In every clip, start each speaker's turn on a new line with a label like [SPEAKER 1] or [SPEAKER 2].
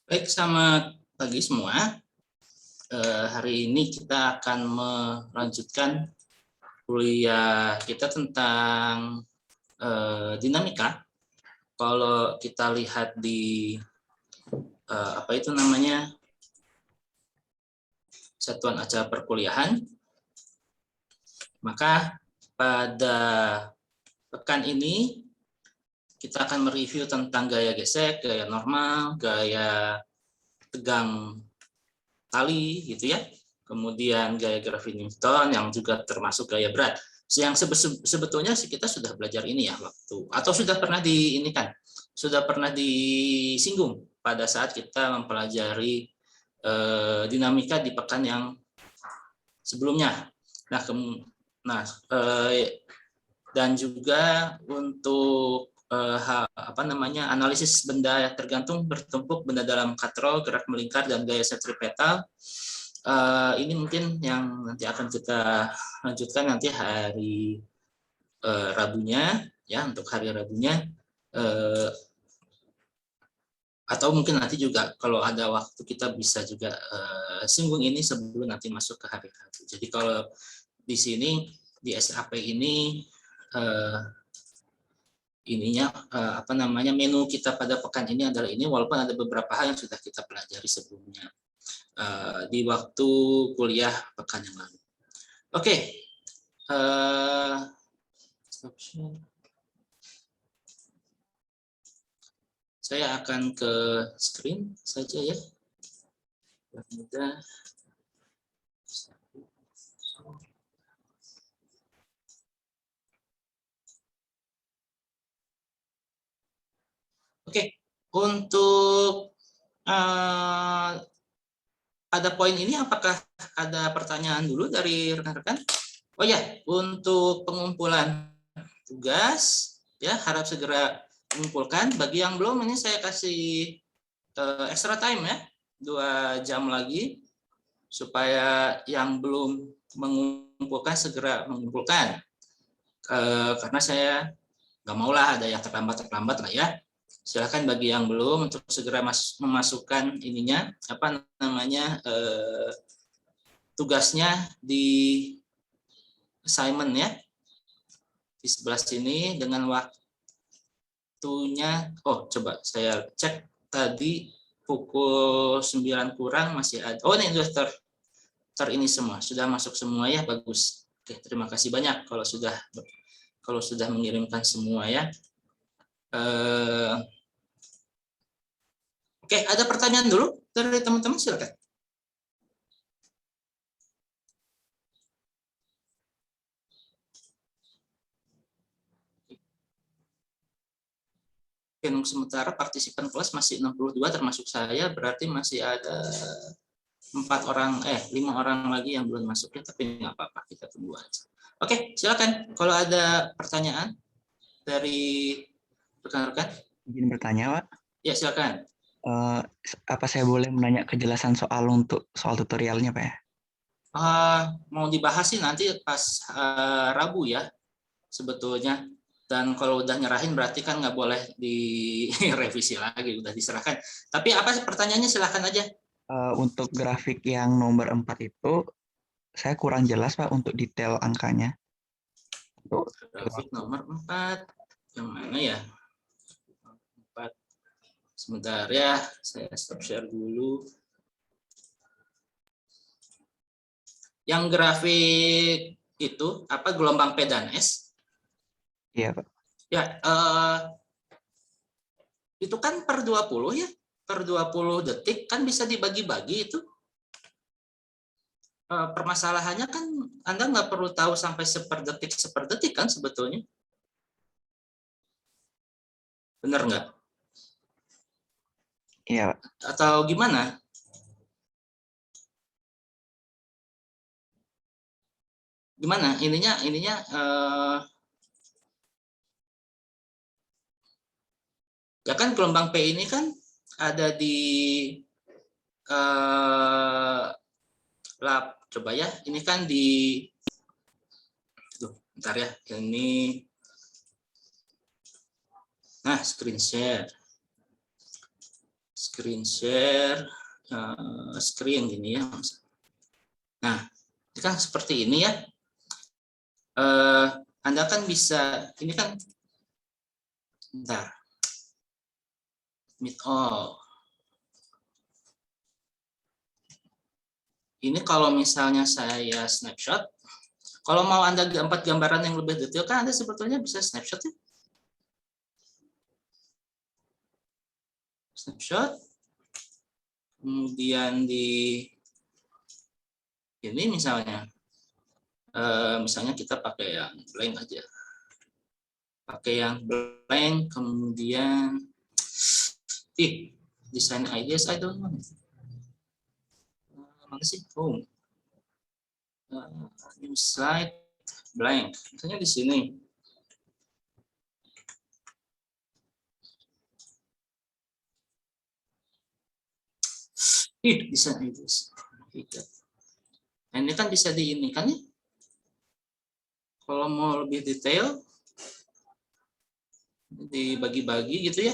[SPEAKER 1] Baik, selamat pagi semua. Hari ini kita akan melanjutkan kuliah kita tentang dinamika. Kalau kita lihat di apa itu namanya satuan acara perkuliahan, maka pada pekan ini kita akan mereview tentang gaya gesek, gaya normal, gaya tegang tali gitu ya, kemudian gaya grafi Newton yang juga termasuk gaya berat. Yang sebetulnya sih kita sudah belajar ini ya waktu atau sudah pernah di ini kan, sudah pernah disinggung pada saat kita mempelajari dinamika di pekan yang sebelumnya. Nah, dan juga untuk apa namanya analisis benda yang tergantung bertumpuk, benda dalam katrol, gerak melingkar, dan gaya sentripetal. Ini mungkin yang nanti akan kita lanjutkan nanti hari Rabunya ya, untuk hari Rabunya, atau mungkin nanti juga kalau ada waktu kita bisa juga singgung ini sebelum nanti masuk ke hari Rabu. Jadi kalau di sini di SAP ini ininya apa namanya menu kita pada pekan ini adalah ini, walaupun ada beberapa hal yang sudah kita pelajari sebelumnya di waktu kuliah pekan yang lalu. Oke, saya akan ke screen saja ya. Mudah. Oke, untuk pada poin ini apakah ada pertanyaan dulu dari rekan-rekan? Oh ya, untuk pengumpulan tugas ya harap segera mengumpulkan. Bagi yang belum, ini saya kasih extra time ya, 2 jam lagi supaya yang belum mengumpulkan segera mengumpulkan. Karena saya nggak maulah ada yang terlambat lah ya. Silakan bagi yang belum untuk segera memasukkan ininya apa namanya tugasnya di assignment ya, di sebelah sini dengan waktunya. Oh, coba saya cek tadi pukul 9 kurang masih ada. Oh, ini sudah ini semua, sudah masuk semua ya, bagus. Oke, terima kasih banyak kalau sudah mengirimkan semua ya. Oke, ada pertanyaan dulu dari teman-teman, silakan. Untuk sementara partisipan kelas masih 62 termasuk saya, berarti masih ada 5 orang lagi yang belum masuk ya, tapi nggak apa-apa, kita tunggu aja. Oke, silakan kalau ada pertanyaan dari rekan-rekan.
[SPEAKER 2] Izin bertanya, Pak.
[SPEAKER 1] Ya, silakan.
[SPEAKER 2] Apa saya boleh menanya kejelasan untuk soal tutorialnya, Pak ya?
[SPEAKER 1] Mau dibahas sih nanti pas Rabu ya, sebetulnya. Dan kalau udah nyerahin berarti kan nggak boleh direvisi lagi, udah diserahkan. Tapi apa pertanyaannya, silahkan aja.
[SPEAKER 2] Untuk grafik yang nomor 4 itu, saya kurang jelas, Pak, untuk detail angkanya.
[SPEAKER 1] Grafik nomor 4, yang mana ya? 4. Sebentar ya, saya stop share dulu. Yang grafik itu apa, gelombang P dan S?
[SPEAKER 2] Iya, Pak.
[SPEAKER 1] Ya, itu kan per 20 ya. Per 20 detik kan bisa dibagi-bagi itu. Permasalahannya kan Anda nggak perlu tahu sampai seperdetik kan sebetulnya. Benar nggak?
[SPEAKER 2] Iya, Pak.
[SPEAKER 1] Atau gimana? Gimana ininya ya kan gelombang P ini kan ada di lab, coba ya, ini kan di bentar ya, ini screen share screen share, screen gini ya. Nah, kan seperti ini ya. Anda kan bisa, ini kan, bentar, meet all. Ini kalau misalnya saya snapshot, kalau mau Anda 4 gambaran yang lebih detail kan Anda sebetulnya bisa snapshot ya. Snapshot. Kemudian di ini misalnya kita pakai yang blank aja. Pakai yang blank, kemudian design ideas I don't know. Mana sih? Home. New slide blank. Misalnya di sini. Design ideas. Nah, ini kan bisa di ini kan ya. Kalau mau lebih detail dibagi-bagi gitu ya.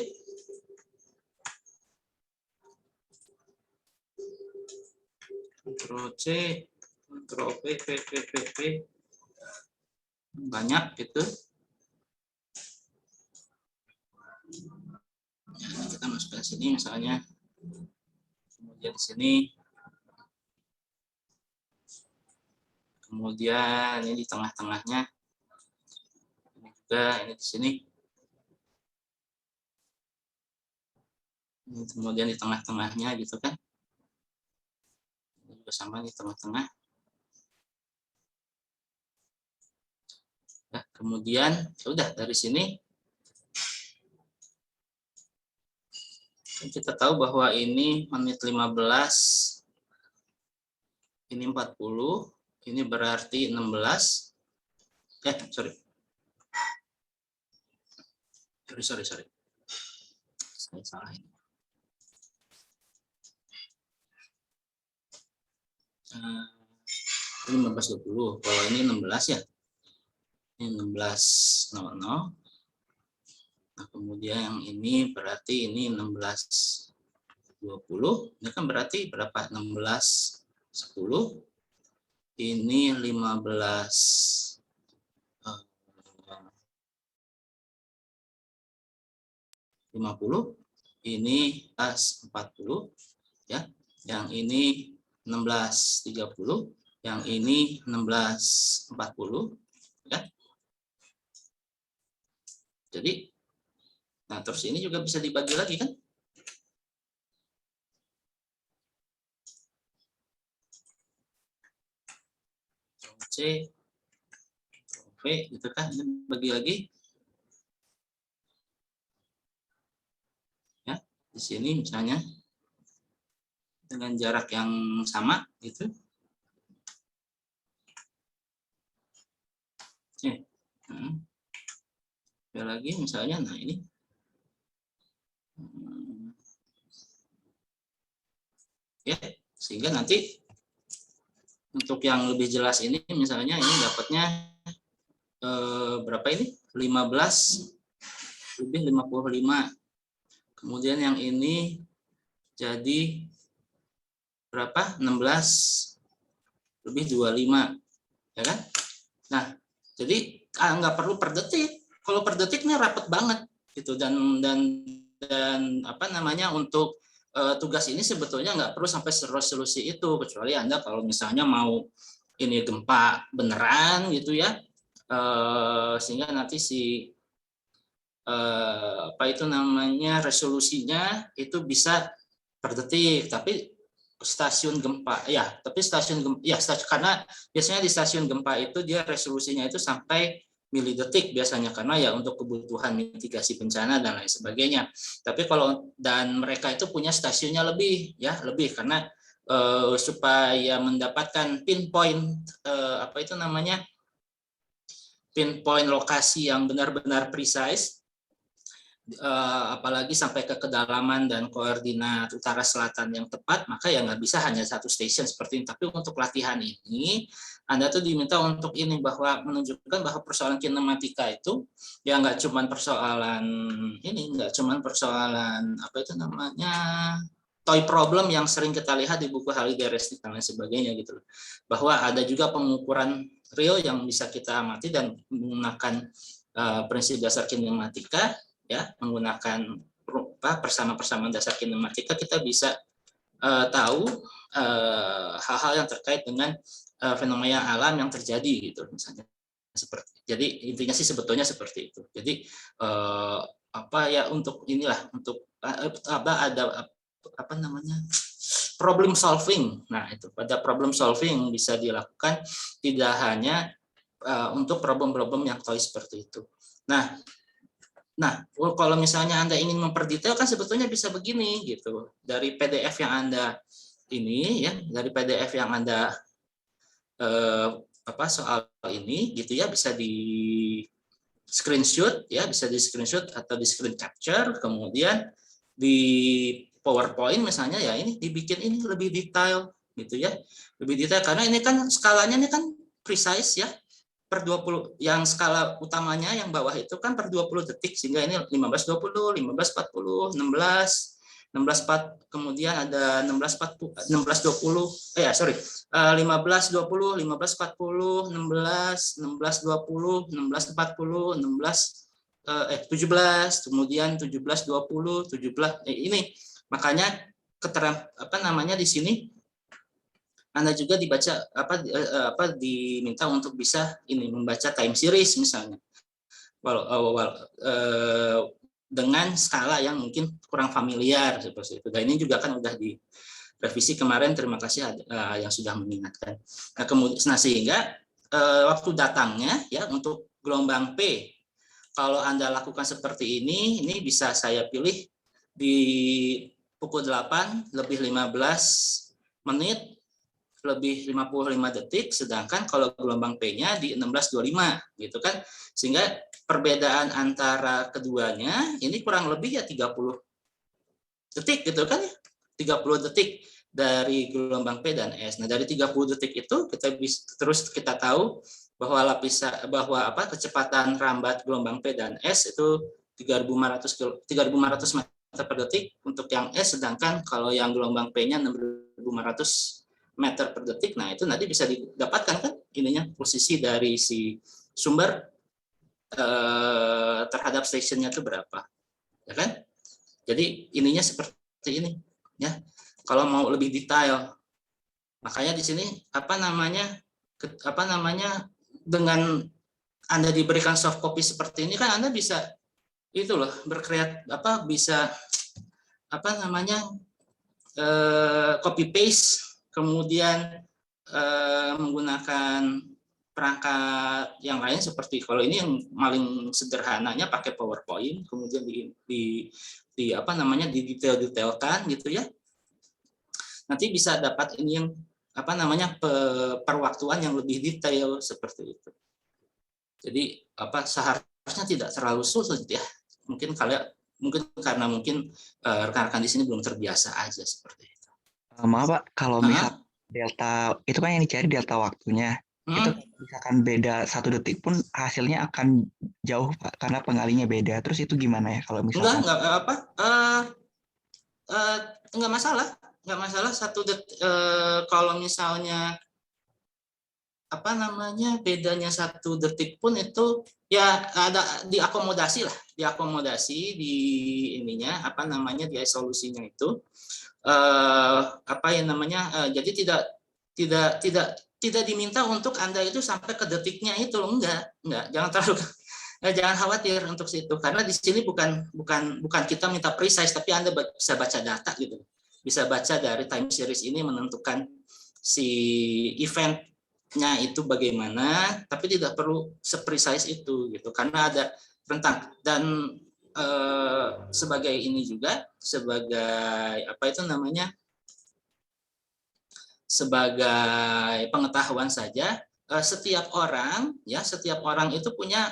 [SPEAKER 1] Ctrl C, Ctrl P, banyak gitu. Nah, kita masukkan sini misalnya, kemudian di sini, kemudian ini di tengah-tengahnya, ini juga ini di sini, ini kemudian di tengah-tengahnya gitu kan, ini juga sama di tengah-tengah. Nah, kemudian ya udah dari sini kita tahu bahwa ini menit 15, ini 40, ini berarti 16. Sorry. Saya salah ini. Ini 15.20. Kalau ini 16 ya. Ini 16.00. Nah, kemudian yang ini berarti ini 16.20. Ini kan berarti berapa? 16.10. Ini 15.50. Ini pas 40 ya. Yang ini 16.30. Yang ini 16.40 ya. Jadi, nah terus ini juga bisa dibagi lagi kan? C, V, gitu kan? Ini bagi lagi. Ya, di sini misalnya dengan jarak yang sama, gitu. Ada lagi misalnya, nah ini. Ya, sehingga nanti untuk yang lebih jelas ini misalnya ini dapatnya berapa ini? 15 lebih 55. Kemudian yang ini jadi berapa? 16 lebih 25. Ya kan? Nah, jadi nggak perlu per detik. Kalau per detiknya rapat banget gitu, dan apa namanya, untuk tugas ini sebetulnya nggak perlu sampai resolusi itu, kecuali Anda kalau misalnya mau ini gempa beneran gitu ya, sehingga nanti si apa itu namanya, resolusinya itu bisa per detik. Tapi stasiun gempa ya, karena biasanya di stasiun gempa itu dia resolusinya itu sampai milidetik biasanya, karena ya untuk kebutuhan mitigasi bencana dan lain sebagainya. Tapi kalau, dan mereka itu punya stasiunnya lebih karena supaya mendapatkan pinpoint apa itu namanya, pinpoint lokasi yang benar-benar precise, apalagi sampai ke kedalaman dan koordinat utara selatan yang tepat, maka ya nggak bisa hanya satu station seperti ini. Tapi untuk latihan ini, Anda tuh diminta untuk ini, bahwa menunjukkan bahwa persoalan kinematika itu ya nggak cuma persoalan ini, nggak cuma persoalan apa itu namanya toy problem yang sering kita lihat di buku Halliday Resnick dan lain sebagainya gitu loh. Bahwa ada juga pengukuran real yang bisa kita amati dan menggunakan prinsip dasar kinematika, ya, menggunakan persamaan dasar kinematika kita bisa tahu hal-hal yang terkait dengan fenomena alam yang terjadi gitu misalnya. Jadi intinya sih sebetulnya seperti itu. Jadi apa ya, untuk inilah, untuk ada apa namanya, problem solving. Nah, itu pada problem solving bisa dilakukan tidak hanya untuk problem-problem yang toy seperti itu. Nah, kalau misalnya Anda ingin memperdetail kan sebetulnya bisa begini gitu. Dari PDF yang Anda ini ya, dari PDF yang Anda soal ini gitu ya, bisa di screenshot ya, bisa di screenshot atau di screen capture, kemudian di PowerPoint misalnya ya, ini dibikin ini lebih detail gitu ya. Lebih detail karena ini kan skalanya ini kan precise ya, per 20, yang skala utamanya yang bawah itu kan per 20 detik, sehingga ini 15-20, 15-40, 16, 16-4, kemudian ada 16-40, 16-20, 15-20, 15-40, 16, 16-20, 16-40, 17, kemudian 17-20, 17, ini makanya di sini Anda juga diminta untuk bisa ini membaca time series misalnya, dengan skala yang mungkin kurang familiar seperti itu. Dan ini juga kan udah di revisi kemarin, terima kasih yang sudah mengingatkan. Nah, kemudian sehingga waktu datangnya ya untuk gelombang P, kalau Anda lakukan seperti ini bisa saya pilih di pukul 8 lebih 15 menit lebih 55 detik, sedangkan kalau gelombang P-nya di 16.25 gitu kan, sehingga perbedaan antara keduanya ini kurang lebih ya 30 detik gitu kan ya, 30 detik dari gelombang P dan S. Nah, dari 30 detik itu kita tahu bahwa kecepatan rambat gelombang P dan S itu 3.500 meter per detik untuk yang S, sedangkan kalau yang gelombang P-nya 6.500 meter per detik. Nah, itu nanti bisa didapatkan kan ininya, posisi dari si sumber terhadap stationnya itu berapa, ya kan? Jadi ininya seperti ini, ya. Kalau mau lebih detail, makanya di sini dengan Anda diberikan soft copy seperti ini kan Anda bisa itu loh, bisa copy paste, kemudian menggunakan perangkat yang lain, seperti kalau ini yang paling sederhananya pakai PowerPoint, kemudian didetailkan gitu ya. Nanti bisa dapat ini yang perwaktuan yang lebih detail seperti itu. Jadi seharusnya tidak terlalu sulit ya. Mungkin karena rekan-rekan di sini belum terbiasa aja seperti itu.
[SPEAKER 2] Maaf Pak, kalau misal delta itu kan yang dicari delta waktunya, itu misalkan beda 1 detik pun hasilnya akan jauh Pak, karena pengalinya beda. Terus itu gimana ya kalau misalkan?
[SPEAKER 1] Enggak masalah. 1 detik kalau misalnya bedanya 1 detik pun itu ya ada diakomodasi di ininya di solusinya itu jadi tidak diminta untuk Anda itu sampai ke detiknya itu, enggak, jangan khawatir untuk situ, karena di sini bukan kita minta precise, tapi Anda bisa baca data gitu, bisa baca dari time series ini menentukan si eventnya itu bagaimana, tapi tidak perlu seprecise itu gitu, karena ada rentang. Dan sebagai ini juga, sebagai sebagai pengetahuan saja, setiap orang itu punya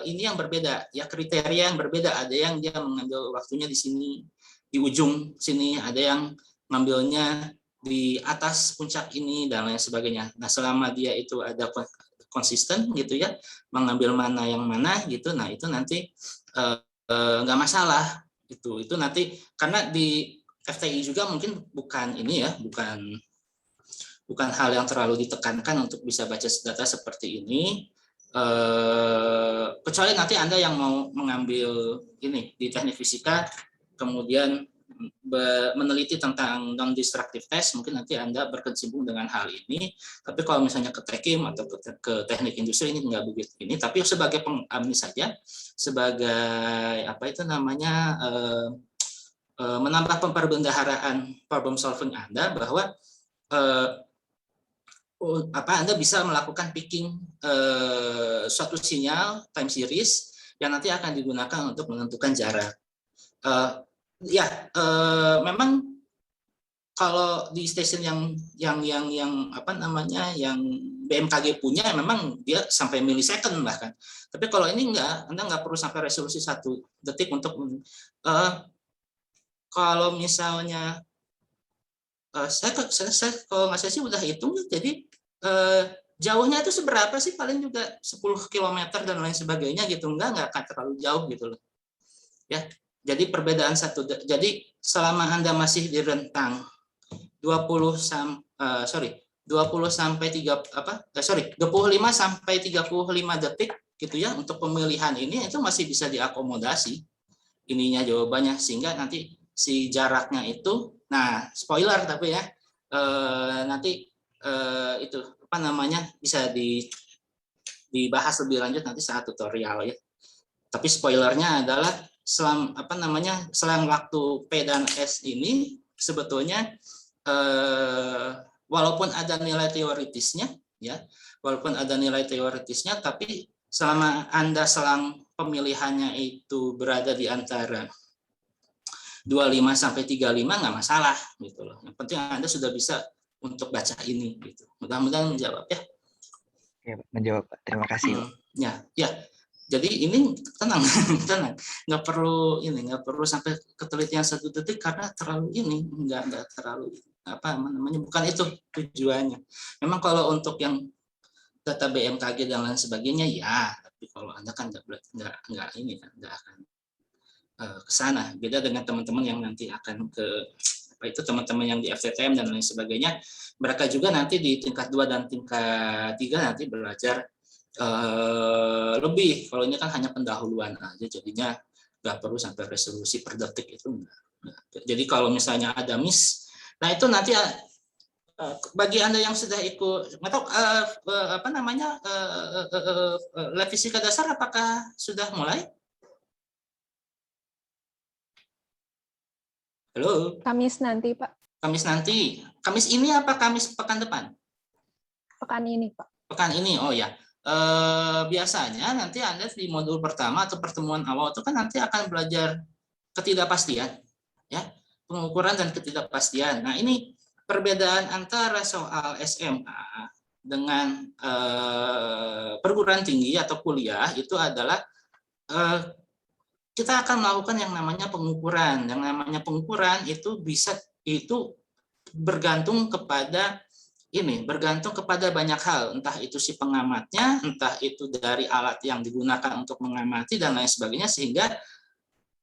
[SPEAKER 1] ini yang berbeda, ya kriteria yang berbeda. Ada yang dia mengambil waktunya di sini, di ujung sini, ada yang ngambilnya di atas puncak ini dan lain sebagainya. Nah, selama dia itu ada konsisten gitu ya, mengambil mana yang mana gitu, nah itu nanti nggak masalah. Itu nanti karena di FTI juga mungkin bukan ini ya, bukan hal yang terlalu ditekankan untuk bisa baca data seperti ini, kecuali nanti Anda yang mau mengambil ini di teknik fisika, kemudian meneliti tentang non-destructive test, mungkin nanti Anda berkecimpung dengan hal ini. Tapi kalau misalnya ke Tekim atau ke teknik industri ini nggak begitu ini, tapi sebagai pengambil saja, sebagai apa itu namanya, menambah pemperbendaharaan problem solving Anda, bahwa Anda bisa melakukan picking suatu sinyal time series yang nanti akan digunakan untuk menentukan jarak. Memang kalau di stasiun yang apa namanya, yang BMKG punya, memang dia sampai milisecond bahkan. Tapi kalau ini enggak, Anda nggak perlu sampai resolusi 1 detik untuk kalau misalnya saya kalau nggak saya sih udah hitung, jadi jauhnya itu seberapa sih, paling juga 10 km dan lain sebagainya gitu, nggak akan terlalu jauh gitu loh ya. Jadi perbedaan jadi selama Anda masih di rentang 25 sampai 35 detik gitu ya untuk pemilihan ini, itu masih bisa diakomodasi ininya jawabannya, sehingga nanti si jaraknya itu, nah spoiler tapi ya, nanti itu apa namanya bisa dibahas lebih lanjut nanti saat tutorial ya. Tapi spoilernya adalah selang waktu P dan S ini sebetulnya walaupun ada nilai teoritisnya ya, tapi selama Anda selang pemilihannya itu berada di antara 25 sampai 35 nggak masalah gitu loh. Yang penting Anda sudah bisa untuk baca ini gitu. Mudah-mudahan menjawab ya.
[SPEAKER 2] Ya, menjawab Pak. Terima kasih Pak.
[SPEAKER 1] Ya. Jadi ini tenang, nggak perlu sampai ketelitian 1 detik karena terlalu ini, nggak terlalu apa namanya, bukan itu tujuannya. Memang kalau untuk yang data BMKG dan lain sebagainya ya, tapi kalau Anda kan nggak ini kan, nggak akan ke sana. Beda dengan teman-teman yang nanti akan ke apa itu, teman-teman yang di FTTM dan lain sebagainya, mereka juga nanti di tingkat 2 dan tingkat 3 nanti belajar lebih. Kalau ini kan hanya pendahuluan aja, jadinya nggak perlu sampai resolusi per detik itu enggak. Jadi kalau misalnya ada miss, nah itu nanti bagi Anda yang sudah ikut atau apa namanya lab fisika dasar, apakah sudah mulai? Halo.
[SPEAKER 3] Kamis nanti, Pak.
[SPEAKER 1] Kamis nanti. Kamis ini apa Kamis pekan depan?
[SPEAKER 3] Pekan ini, Pak.
[SPEAKER 1] Pekan ini, oh ya. Biasanya nanti Anda di modul pertama atau pertemuan awal itu kan nanti akan belajar ketidakpastian, ya, pengukuran dan ketidakpastian. Nah, ini perbedaan antara soal SMA dengan perguruan tinggi atau kuliah itu adalah kita akan melakukan yang namanya pengukuran. Yang namanya pengukuran itu bergantung kepada banyak hal, entah itu si pengamatnya, entah itu dari alat yang digunakan untuk mengamati dan lain sebagainya, sehingga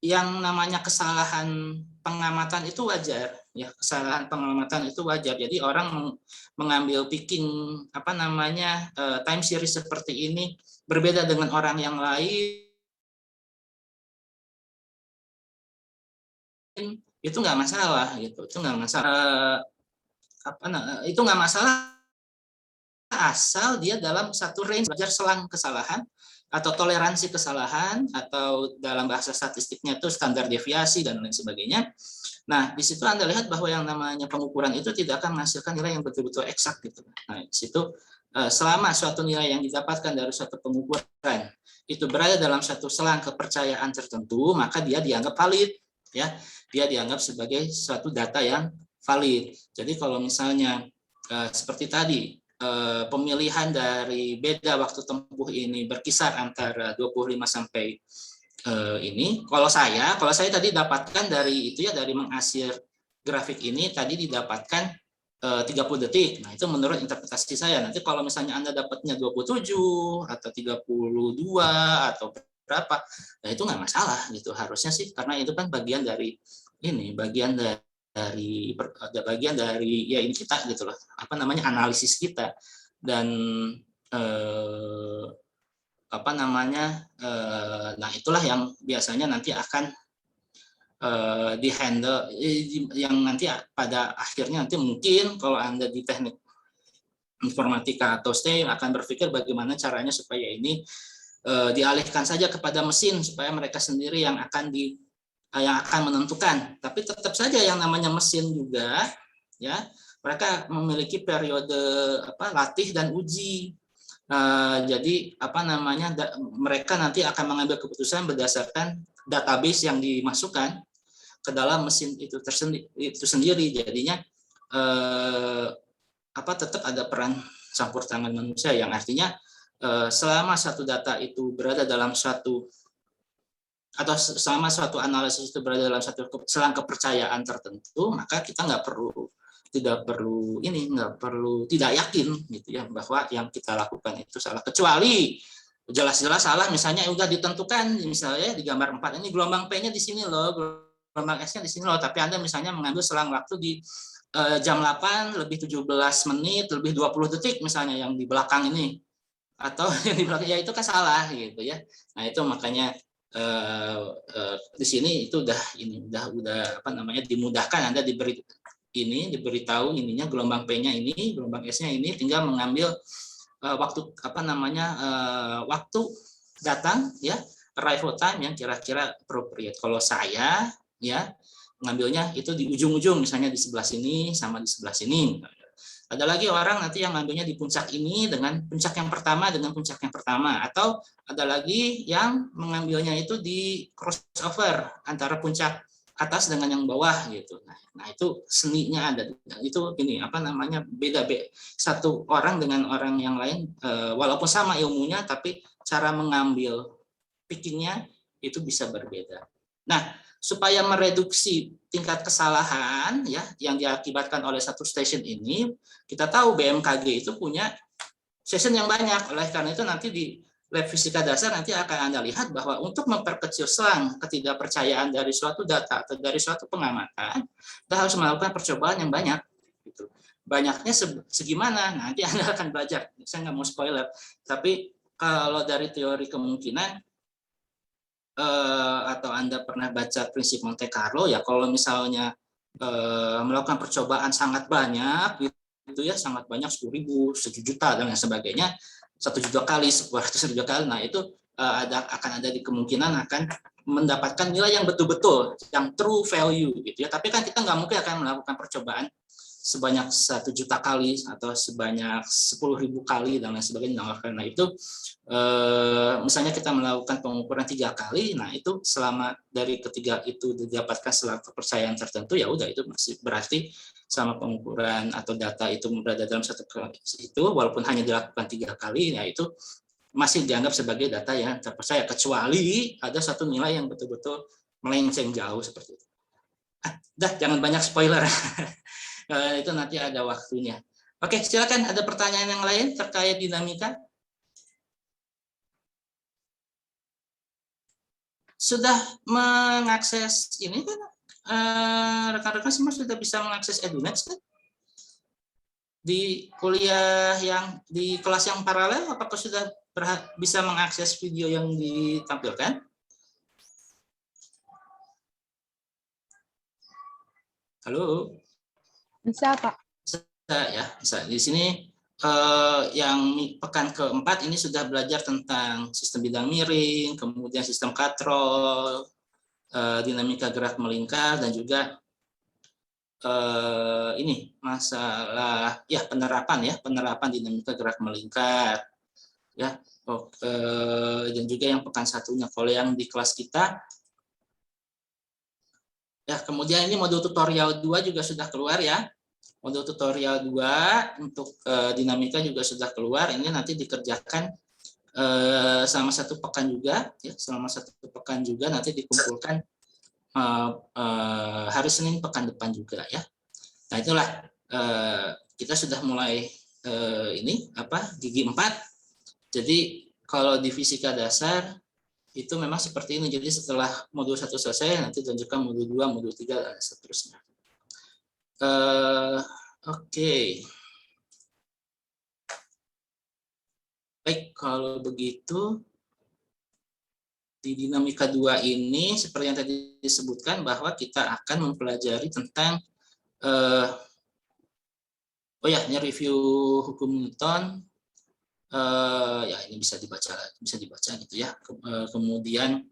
[SPEAKER 1] yang namanya kesalahan pengamatan itu wajar ya, kesalahan pengamatan itu wajar. Jadi orang mengambil picking apa namanya time series seperti ini berbeda dengan orang yang lain, itu nggak masalah gitu, itu nggak masalah itu nggak masalah asal dia dalam satu range belajar selang kesalahan atau toleransi kesalahan, atau dalam bahasa statistiknya itu standar deviasi dan lain sebagainya. Nah, di situ Anda lihat bahwa yang namanya pengukuran itu tidak akan menghasilkan nilai yang betul-betul eksak gitu. Nah, di situ selama suatu nilai yang didapatkan dari suatu pengukuran itu berada dalam satu selang kepercayaan tertentu, maka dia dianggap valid ya. Dia dianggap sebagai suatu data yang valid. Jadi kalau misalnya seperti tadi pemilihan dari beda waktu tempuh ini berkisar antara 25 sampai ini. Kalau saya tadi dapatkan dari itu ya, dari mengasir grafik ini tadi didapatkan 30 detik. Nah, itu menurut interpretasi saya. Nanti kalau misalnya Anda dapatnya 27 atau 32 atau berapa, nah itu nggak masalah gitu. Harusnya sih, karena itu kan bagian dari ini, bagian dari ya ini kita gitu loh. Apa namanya, analisis kita. Dan apa namanya, nah itulah yang biasanya nanti akan di handle, yang nanti pada akhirnya nanti mungkin kalau Anda di teknik informatika atau STEM akan berpikir bagaimana caranya supaya ini dialihkan saja kepada mesin supaya mereka sendiri yang akan menentukan. Tapi tetap saja yang namanya mesin juga ya, mereka memiliki periode latih dan uji. Jadi apa namanya, mereka nanti akan mengambil keputusan berdasarkan database yang dimasukkan ke dalam mesin itu sendiri. Jadinya tetap ada peran campur tangan manusia, yang artinya selama satu data itu berada dalam suatu, atau selama suatu analisis itu berada dalam satu selang kepercayaan tertentu, maka kita tidak perlu tidak yakin gitu ya bahwa yang kita lakukan itu salah, kecuali jelas-jelas salah. Misalnya udah ditentukan, misalnya di gambar 4 ini gelombang P-nya di sini loh, gelombang S-nya di sini loh, tapi Anda misalnya mengambil selang waktu di jam 8 lebih 17 menit lebih 20 detik misalnya yang di belakang ini, atau yang di belakang, ya itu kan salah gitu ya. Nah, itu makanya di sini itu udah apa namanya, dimudahkan. Anda diberitahu ininya, gelombang P-nya ini, gelombang S-nya ini, tinggal mengambil waktu waktu datang ya, arrival time yang kira-kira appropriate. Kalau saya ya ngambilnya itu di ujung-ujung, misalnya di sebelah sini sama di sebelah sini. Ada lagi orang nanti yang ngambilnya di puncak ini dengan puncak yang pertama dengan puncak yang pertama, atau ada lagi yang mengambilnya itu di crossover antara puncak atas dengan yang bawah gitu. Nah itu seninya ada. Itu ini apa namanya, beda satu orang dengan orang yang lain, walaupun sama ilmunya tapi cara mengambil pickingnya itu bisa berbeda. Nah, supaya mereduksi tingkat kesalahan ya yang diakibatkan oleh satu stasiun ini, kita tahu BMKG itu punya stasiun yang banyak. Oleh karena itu nanti di lab fisika dasar nanti akan Anda lihat bahwa untuk memperkecil selang ketidakpercayaan dari suatu data atau dari suatu pengamatan, kita harus melakukan percobaan yang banyak. Gitu. Banyaknya segimana? Nanti Anda akan belajar. Saya nggak mau spoiler, tapi kalau dari teori kemungkinan atau Anda pernah baca prinsip Monte Carlo ya, kalau misalnya melakukan percobaan sangat banyak gitu ya, sangat banyak, 10.000, 1 juta dan lain sebagainya, 1 juta kali, 100 juta kali, nah itu akan ada di kemungkinan akan mendapatkan nilai yang betul-betul yang true value gitu ya. Tapi kan kita nggak mungkin akan melakukan percobaan sebanyak 1 juta kali atau sebanyak 10.000 kali dan lain sebagainya. Nah, karena itu misalnya kita melakukan pengukuran 3 kali, nah itu selama dari ketiga itu didapatkan selang kepercayaan tertentu, ya udah itu masih berarti sama pengukuran atau data itu berada dalam satu itu, walaupun hanya dilakukan 3 kali, ya itu masih dianggap sebagai data yang terpercaya, kecuali ada satu nilai yang betul-betul melenceng jauh seperti itu. Jangan banyak spoiler. Itu nanti ada waktunya. Oke, silakan, ada pertanyaan yang lain terkait dinamika? Sudah mengakses ini kan, rekan-rekan semua sudah bisa mengakses EduNext kan? Di kuliah yang di kelas yang paralel, apakah sudah bisa mengakses video yang ditampilkan? Halo?
[SPEAKER 3] Bisa, Pak.
[SPEAKER 1] Bisa ya, bisa. Di sini yang pekan keempat ini sudah belajar tentang sistem bidang miring, kemudian sistem katrol, dinamika gerak melingkar, dan juga ini masalah ya penerapan dinamika gerak melingkar ya. Dan juga yang pekan satunya. Kalau yang di kelas kita ya, kemudian ini modul tutorial 2 juga sudah keluar ya. Modul tutorial 2 untuk dinamika juga sudah keluar. Ini nanti dikerjakan selama 1 pekan juga, ya, selama 1 pekan juga nanti dikumpulkan hari Senin pekan depan juga, ya. Nah itulah kita sudah mulai gigi 4. Jadi kalau di fisika dasar itu memang seperti ini. Jadi setelah modul 1 selesai nanti dilanjutkan modul 2, modul 3 dan seterusnya. Oke. Baik, kalau begitu di dinamika 2 ini seperti yang tadi disebutkan bahwa kita akan mempelajari tentang ini review hukum Newton. Ya ini bisa dibaca gitu ya. Kemudian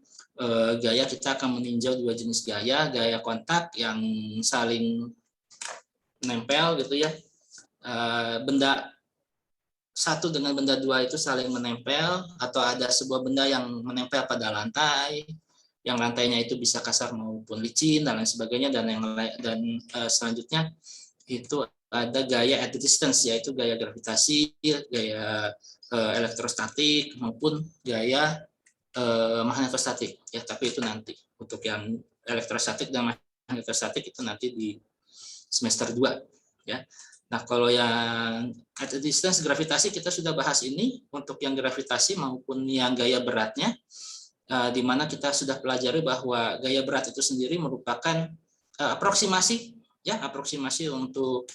[SPEAKER 1] gaya, kita akan meninjau 2 jenis gaya, gaya kontak yang saling menempel gitu ya. Benda 1 dengan benda 2 itu saling menempel, atau ada sebuah benda yang menempel pada lantai, yang lantainya itu bisa kasar maupun licin dan lain sebagainya, dan selanjutnya itu ada gaya at distance, yaitu gaya gravitasi, gaya elektrostatik maupun gaya magnetostatik ya, tapi itu nanti untuk yang elektrostatik dan magnetostatik itu nanti di semester 2 ya. Nah, kalau yang at distance gravitasi kita sudah bahas ini untuk yang gravitasi maupun yang gaya beratnya, di mana kita sudah pelajari bahwa gaya berat itu sendiri merupakan aproksimasi untuk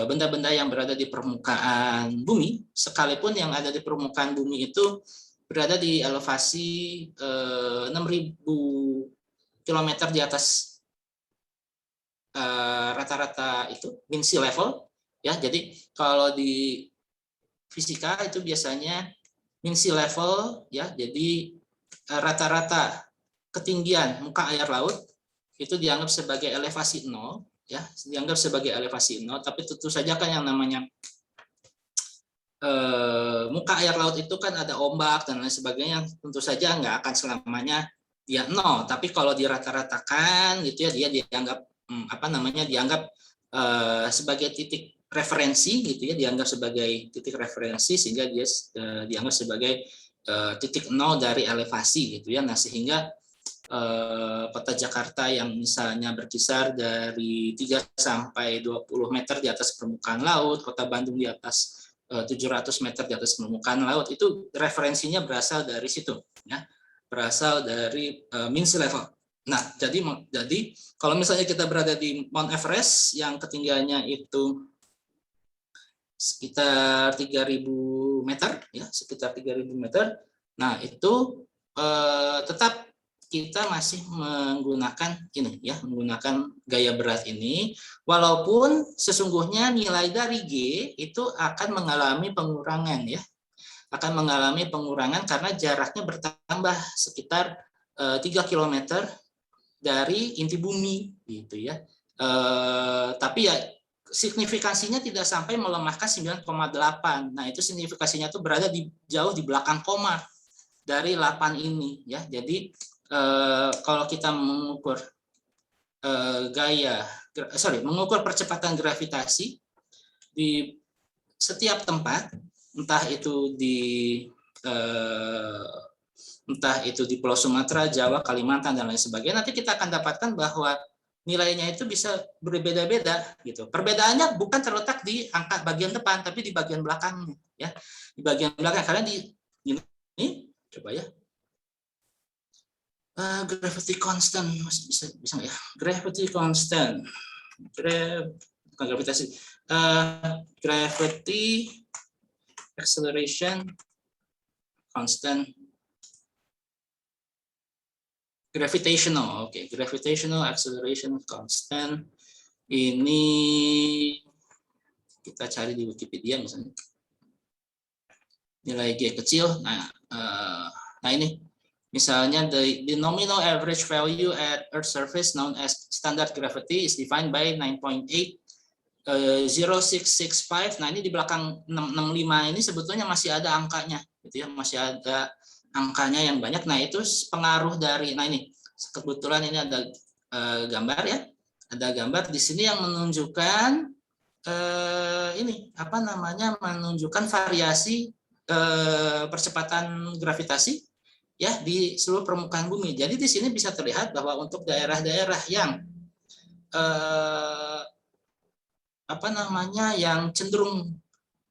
[SPEAKER 1] benda-benda yang berada di permukaan bumi, sekalipun yang ada di permukaan bumi itu berada di elevasi 6.000 km di atas rata-rata itu mean sea level ya. Jadi kalau di fisika itu biasanya mean sea level ya, jadi rata-rata ketinggian muka air laut itu dianggap sebagai elevasi 0 ya, dianggap sebagai elevasi 0, tapi tentu saja kan yang namanya muka air laut itu kan ada ombak dan lain sebagainya, tentu saja nggak akan selamanya dia 0, tapi kalau dirata-ratakan gitu ya, dia dianggap dianggap sebagai titik referensi gitu ya, dianggap sebagai titik referensi sehingga dia dianggap sebagai titik 0 dari elevasi gitu ya. Nah, sehingga kota Jakarta yang misalnya berkisar dari 3 sampai 20 meter di atas permukaan laut, kota Bandung di atas 700 meter di atas permukaan laut, itu referensinya berasal dari situ ya, berasal dari mean sea level. Nah, jadi kalau misalnya kita berada di Mount Everest yang ketinggiannya itu sekitar 3.000 meter ya, sekitar 3.000 meter. Nah, itu tetap kita masih menggunakan ini ya, menggunakan gaya berat ini, walaupun sesungguhnya nilai dari G itu akan mengalami pengurangan ya. Akan mengalami pengurangan karena jaraknya bertambah sekitar 3 km dari inti bumi gitu ya. Tapi ya signifikasinya tidak sampai melemahkan 9,8. Nah, itu signifikasinya itu berada jauh di belakang koma dari 8 ini ya. Jadi kalau kita mengukur mengukur percepatan gravitasi di setiap tempat, entah itu di Pulau Sumatera, Jawa, Kalimantan dan lain sebagainya, nanti kita akan dapatkan bahwa nilainya itu bisa berbeda-beda gitu. Perbedaannya bukan terletak di angka bagian depan, tapi di bagian belakangnya ya. Di bagian belakang, karena di ini coba ya. Gravity constant bisa nggak ya? Gravity constant. Bukan gravitasi. Gravity acceleration constant. Gravitational, oke. Gravitational acceleration constant. Ini kita cari di Wikipedia misalnya. Nilai G kecil. Nah ini misalnya the nominal average value at Earth surface known as standard gravity is defined by 9.80665. Nah, ini di belakang 665 ini sebetulnya masih ada angkanya gitu ya, masih ada angkanya yang banyak. Nah, itu pengaruh dari, nah ini kebetulan ini ada gambar ya, ada gambar di sini yang menunjukkan ini apa namanya menunjukkan variasi percepatan gravitasi ya di seluruh permukaan bumi. Jadi di sini bisa terlihat bahwa untuk daerah-daerah yang apa namanya yang cenderung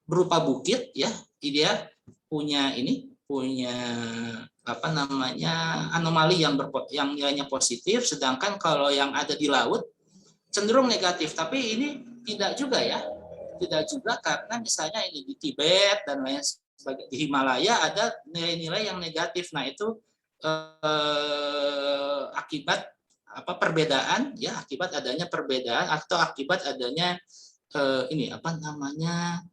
[SPEAKER 1] berupa bukit ya, dia punya apa namanya anomali yang nilainya positif, sedangkan kalau yang ada di laut cenderung negatif. Tapi ini tidak juga ya, tidak juga karena misalnya ini di Tibet dan lain sebagainya, di Himalaya ada nilai-nilai yang negatif. Nah itu akibat apa perbedaan ya, akibat adanya perbedaan atau akibat adanya ini apa namanya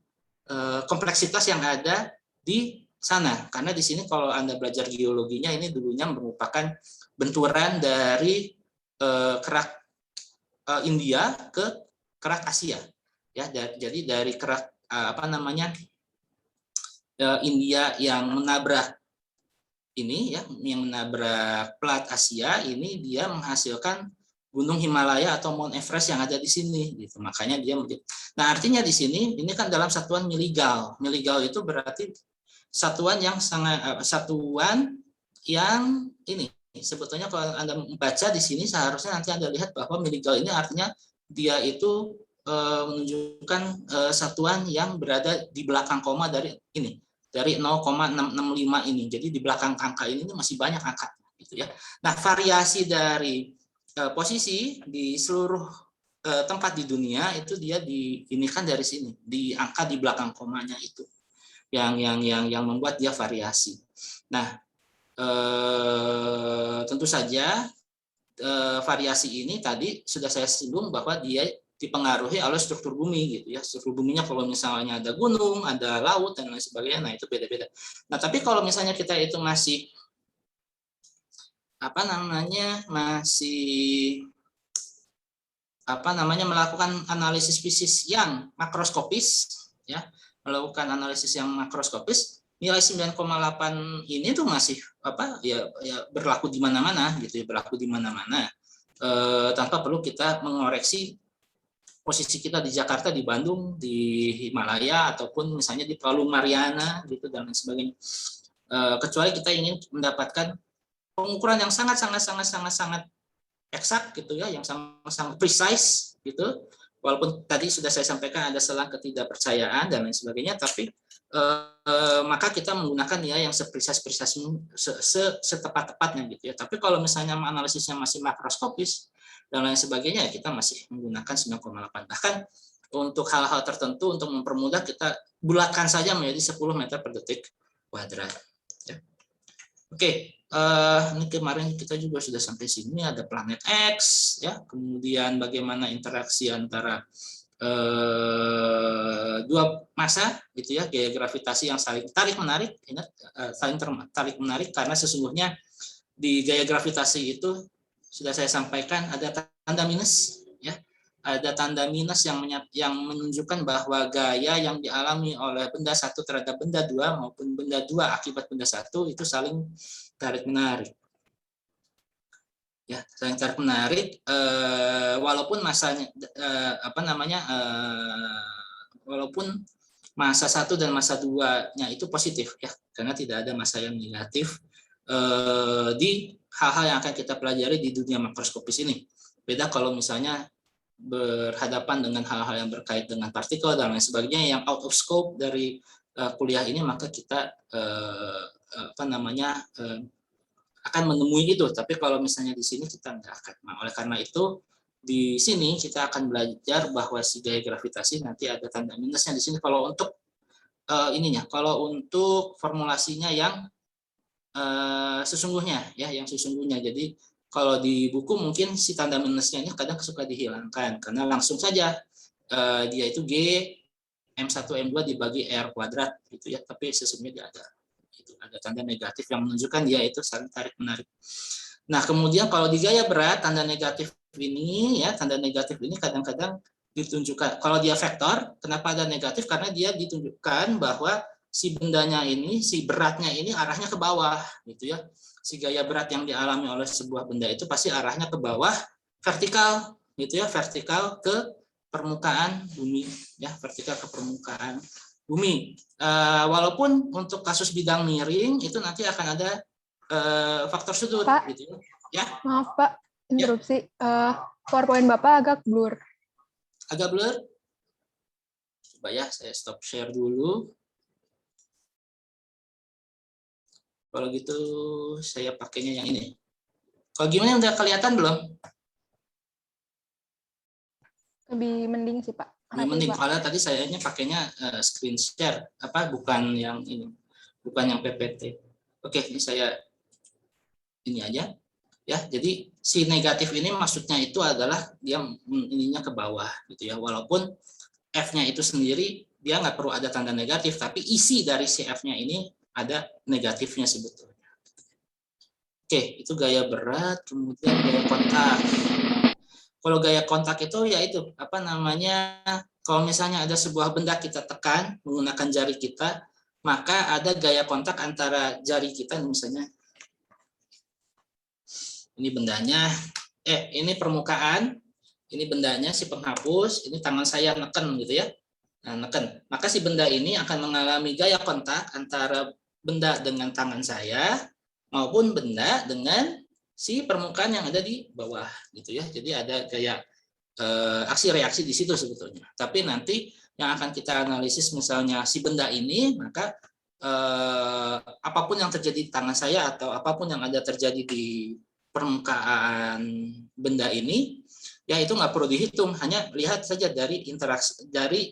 [SPEAKER 1] kompleksitas yang ada di sana. Karena di sini kalau Anda belajar geologinya ini dulunya merupakan benturan dari kerak India ke kerak Asia. Ya, jadi dari kerak apa namanya India yang menabrak ini ya, yang menabrak plat Asia ini dia menghasilkan Gunung Himalaya atau Mount Everest yang ada di sini gitu. Makanya dia nah artinya di sini ini kan dalam satuan miligal. Miligal itu berarti satuan yang ini sebetulnya kalau Anda membaca di sini seharusnya nanti Anda lihat bahwa miligal ini artinya dia itu menunjukkan satuan yang berada di belakang koma dari ini, dari 0,665 ini. Jadi di belakang angka ini masih banyak angka gitu ya. Nah, variasi dari posisi di seluruh tempat di dunia itu dia diinikan dari sini, di angka di belakang komanya itu. Yang membuat dia variasi. Nah, tentu saja variasi ini tadi sudah saya singgung bahwa dia dipengaruhi oleh struktur bumi gitu ya. Struktur buminya kalau misalnya ada gunung, ada laut dan lain sebagainya, nah itu beda-beda. Nah, tapi kalau misalnya kita itu masih apa namanya melakukan analisis fisik yang makroskopis ya, melakukan analisis yang makroskopis, nilai 9,8 ini tuh masih apa ya berlaku di mana-mana gitu ya, berlaku di mana-mana tanpa perlu kita mengoreksi posisi kita di Jakarta, di Bandung, di Himalaya ataupun misalnya di Palu Mariana gitu dan lain sebagainya. Kecuali kita ingin mendapatkan pengukuran yang sangat eksak gitu ya, yang sangat precise gitu. Walaupun tadi sudah saya sampaikan ada selang ketidakpercayaan dan lain sebagainya, tapi maka kita menggunakan nilai yang setepat-tepatnya gitu ya. Tapi kalau misalnya analisisnya masih makroskopis dan lain sebagainya, kita masih menggunakan 9,8. Bahkan untuk hal-hal tertentu untuk mempermudah kita bulatkan saja menjadi 10 meter per detik kuadrat. Ya. Oke, ini kemarin kita juga sudah sampai sini, ada planet X, ya. Kemudian bagaimana interaksi antara dua massa, gitu ya, gaya gravitasi yang saling tarik menarik, ingat saling tarik menarik karena sesungguhnya di gaya gravitasi itu sudah saya sampaikan ada tanda minus, ya. Ada tanda minus yang menunjukkan bahwa gaya yang dialami oleh benda satu terhadap benda dua maupun benda dua akibat benda satu itu saling tarik menarik. Ya, saling tarik menarik walaupun masanya walaupun massa 1 dan massa 2-nya itu positif ya, karena tidak ada massa yang negatif di hal-hal yang akan kita pelajari di dunia makroskopis ini. Beda kalau misalnya berhadapan dengan hal-hal yang berkait dengan partikel dan lain sebagainya yang out of scope dari kuliah ini, maka kita akan menemui itu. Tapi kalau misalnya di sini kita nggak akan. Nah, oleh karena itu di sini kita akan belajar bahwa si gaya gravitasi nanti ada tanda minusnya di sini kalau untuk kalau untuk formulasinya yang sesungguhnya ya, yang sesungguhnya. Jadi kalau di buku mungkin si tanda minusnya ini kadang suka dihilangkan karena langsung saja dia itu G M1 M2 dibagi R kuadrat gitu ya, tapi sesungguhnya dia ada tanda negatif yang menunjukkan dia itu saling tarik menarik. Nah, kemudian kalau di gaya berat tanda negatif ini ya, tanda negatif ini kadang-kadang ditunjukkan kalau dia vektor. Kenapa ada negatif? Karena dia ditunjukkan bahwa si bendanya ini, si beratnya ini arahnya ke bawah gitu ya. Si gaya berat yang dialami oleh sebuah benda itu pasti arahnya ke bawah, vertikal gitu ya, vertikal ke permukaan bumi, ya, vertikal ke permukaan bumi. Walaupun untuk kasus bidang miring itu nanti akan ada faktor sudut,
[SPEAKER 3] Pak,
[SPEAKER 1] gitu ya.
[SPEAKER 3] maaf Pak, interupsi. PowerPoint Bapak agak blur.
[SPEAKER 1] Agak blur. Coba ya, saya stop share dulu. Kalau gitu saya pakainya yang ini. Kalau gimana, udah kelihatan belum?
[SPEAKER 3] Lebih mending sih Pak.
[SPEAKER 1] Lebih mending, kalau tadi sayanya pakainya screen share, bukan yang ini, bukan yang PPT. Oke, ini saya ini aja. Ya, jadi si negatif ini maksudnya itu adalah dia ininya ke bawah gitu ya. Walaupun F-nya itu sendiri dia nggak perlu ada tanda negatif, tapi isi dari si F-nya ini ada negatifnya sebetulnya. Oke, itu gaya berat, kemudian gaya kontak. Kalau gaya kontak itu ya itu apa namanya? Kalau misalnya ada sebuah benda kita tekan menggunakan jari kita, maka ada gaya kontak antara jari kita, misalnya ini bendanya, ini permukaan, ini bendanya si penghapus, ini tangan saya neken gitu ya. Nah, neken. Maka si benda ini akan mengalami gaya kontak antara benda dengan tangan saya maupun benda dengan si permukaan yang ada di bawah gitu ya. Jadi ada gaya aksi reaksi di situ sebetulnya. Tapi nanti yang akan kita analisis misalnya si benda ini, maka apapun yang terjadi di tangan saya atau apapun yang ada terjadi di permukaan benda ini, ya itu nggak perlu dihitung, hanya lihat saja dari interaksi dari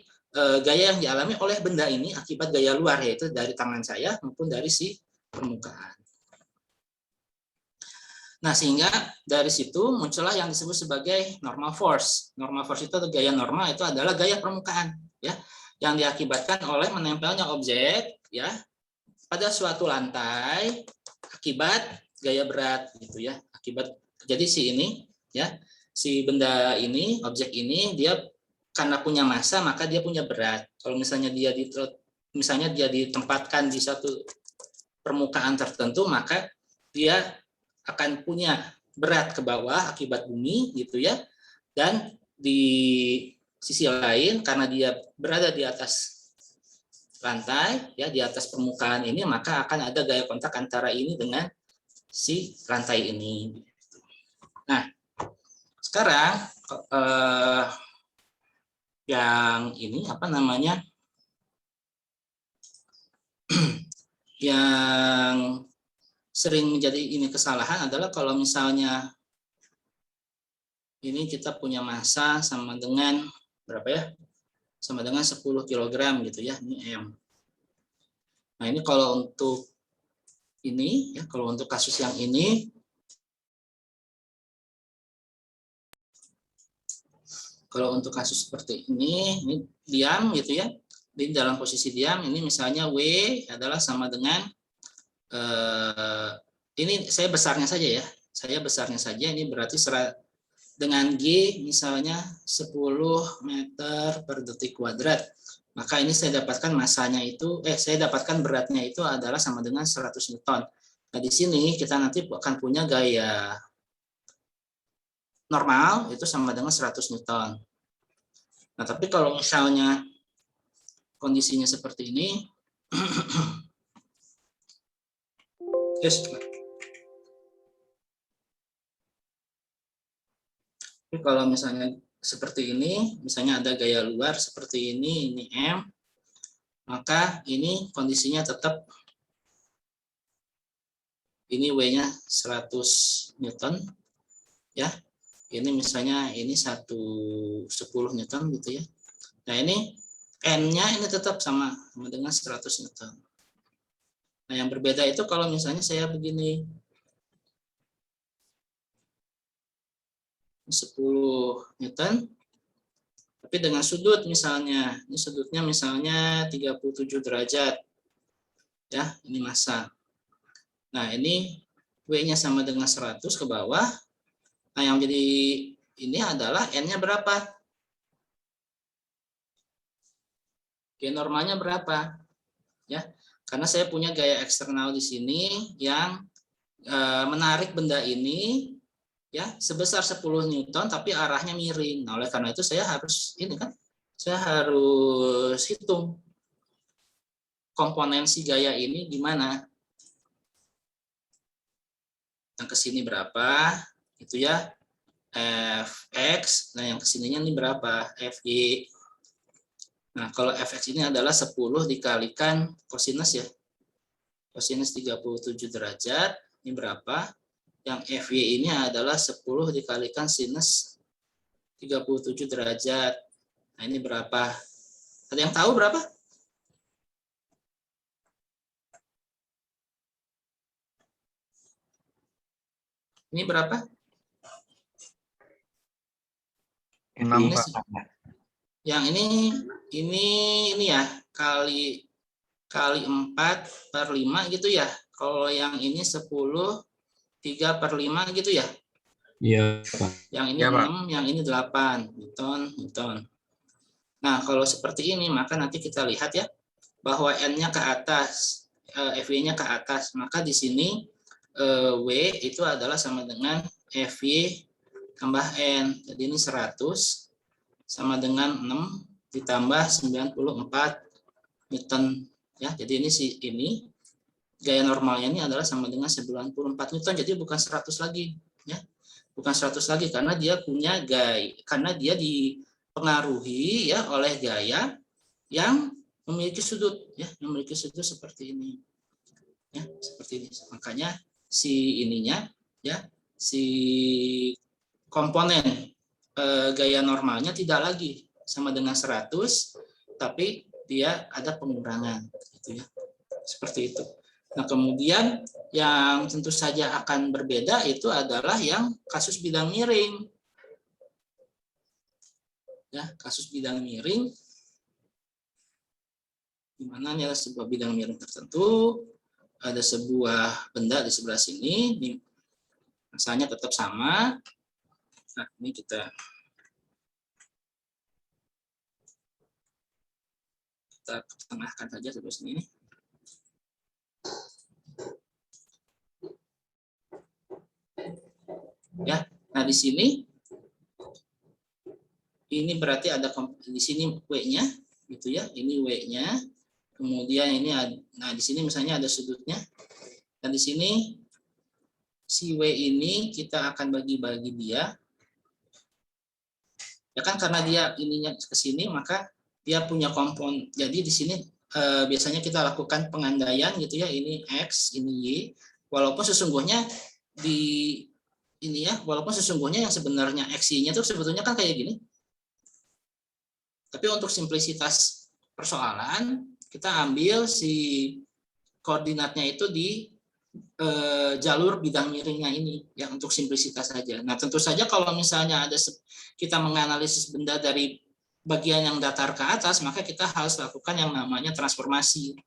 [SPEAKER 1] gaya yang dialami oleh benda ini akibat gaya luar, yaitu dari tangan saya maupun dari si permukaan. Nah, sehingga dari situ muncullah yang disebut sebagai normal force. Normal force itu atau gaya normal itu adalah gaya permukaan, ya, yang diakibatkan oleh menempelnya objek, ya, pada suatu lantai akibat gaya berat, gitu ya. Akibat, jadi si ini, ya, si benda ini, objek ini, dia karena punya massa maka dia punya berat. Kalau misalnya dia ditempatkan di satu permukaan tertentu, maka dia akan punya berat ke bawah akibat bumi gitu ya. Dan di sisi lain karena dia berada di atas lantai ya, di atas permukaan ini, maka akan ada gaya kontak antara ini dengan si lantai ini. Nah, sekarang yang ini apa namanya, yang sering menjadi ini kesalahan adalah kalau misalnya ini kita punya massa sama dengan berapa ya, sama dengan 10 kg gitu ya, ini M. Nah, ini kalau untuk ini ya, kalau untuk kasus yang ini, kalau untuk kasus seperti ini diam gitu ya, di dalam posisi diam, ini misalnya W adalah sama dengan ini saya besarnya saja ya, ini berarti dengan G misalnya 10 meter per detik kuadrat, maka ini saya dapatkan massanya itu, saya dapatkan beratnya itu adalah sama dengan 100 Newton. Nah, di sini kita nanti akan punya gaya normal itu sama dengan 100 Newton. Nah, tapi kalau misalnya kondisinya seperti ini, yes. Tapi kalau misalnya seperti ini, misalnya ada gaya luar seperti ini M, maka ini kondisinya tetap ini W-nya 100 Newton ya. Ini misalnya ini 10 Newton gitu ya. Nah, ini N-nya ini tetap sama dengan 100 Newton. Nah, yang berbeda itu kalau misalnya saya begini, 10 Newton, tapi dengan sudut misalnya, ini sudutnya misalnya 37 derajat, ya, ini massa. Nah, ini W-nya sama dengan 100 ke bawah. Nah, yang jadi ini adalah N-nya berapa? G normalnya berapa? Ya, karena saya punya gaya eksternal di sini yang menarik benda ini ya sebesar 10 Newton tapi arahnya miring. Nah, oleh karena itu saya harus hitung komponen si gaya ini gimana. Yang ke sini berapa? Itu ya Fx, nah yang kesininya ini berapa? Fy. Nah, kalau Fx ini adalah 10 dikalikan kosinus ya. Kosinus 37 derajat, ini berapa? Yang Fy ini adalah 10 dikalikan sinus 37 derajat. Nah, ini berapa? Ada yang tahu berapa? Ini berapa?
[SPEAKER 2] 6,
[SPEAKER 1] Ini, yang ini ya kali 4/5 gitu ya. Kalau yang ini 10 3/5 gitu ya.
[SPEAKER 4] Iya, Pak.
[SPEAKER 1] Yang ini
[SPEAKER 4] Ya,
[SPEAKER 1] 6, yang ini 8 Newton. Nah, kalau seperti ini maka nanti kita lihat ya bahwa N-nya ke atas, Fy-nya ke atas, maka di sini W itu adalah sama dengan Fy tambah N. Jadi ini 100 sama dengan 6 ditambah 94 Newton ya. Jadi ini gaya normalnya ini adalah sama dengan 94 Newton. Jadi bukan 100 lagi ya. Bukan 100 lagi karena dia punya gaya, karena dia dipengaruhi ya oleh gaya yang memiliki sudut ya, memiliki sudut seperti ini. Ya, seperti ini. Makanya si ininya ya, si komponen gaya normalnya tidak lagi sama dengan 100, tapi dia ada pengurangan gitu ya. Seperti itu. Nah, kemudian yang tentu saja akan berbeda itu adalah yang kasus bidang miring. Ya, kasus bidang miring di mana ada sebuah bidang miring tertentu, ada sebuah benda di sebelah sini, masanya tetap sama. Nah, ini kita tengahkan saja sebelah sini. Ya, nah di sini ini berarti ada di sini W-nya, gitu ya. Ini W-nya. Kemudian ini, nah di sini misalnya ada sudutnya. Dan di sini si W ini kita akan bagi-bagi dia. Ya kan karena dia ininya ke sini, maka dia punya komponen. Jadi di sini biasanya kita lakukan pengandaian gitu ya. Ini X, ini Y. Walaupun sesungguhnya walaupun sesungguhnya yang sebenarnya X-nya itu sebetulnya kan kayak gini. Tapi untuk simplisitas persoalan, kita ambil si koordinatnya itu di jalur bidang miringnya ini, ya untuk simplisitas saja. Nah, tentu saja kalau misalnya kita menganalisis benda dari bagian yang datar ke atas, maka kita harus lakukan yang namanya transformasi.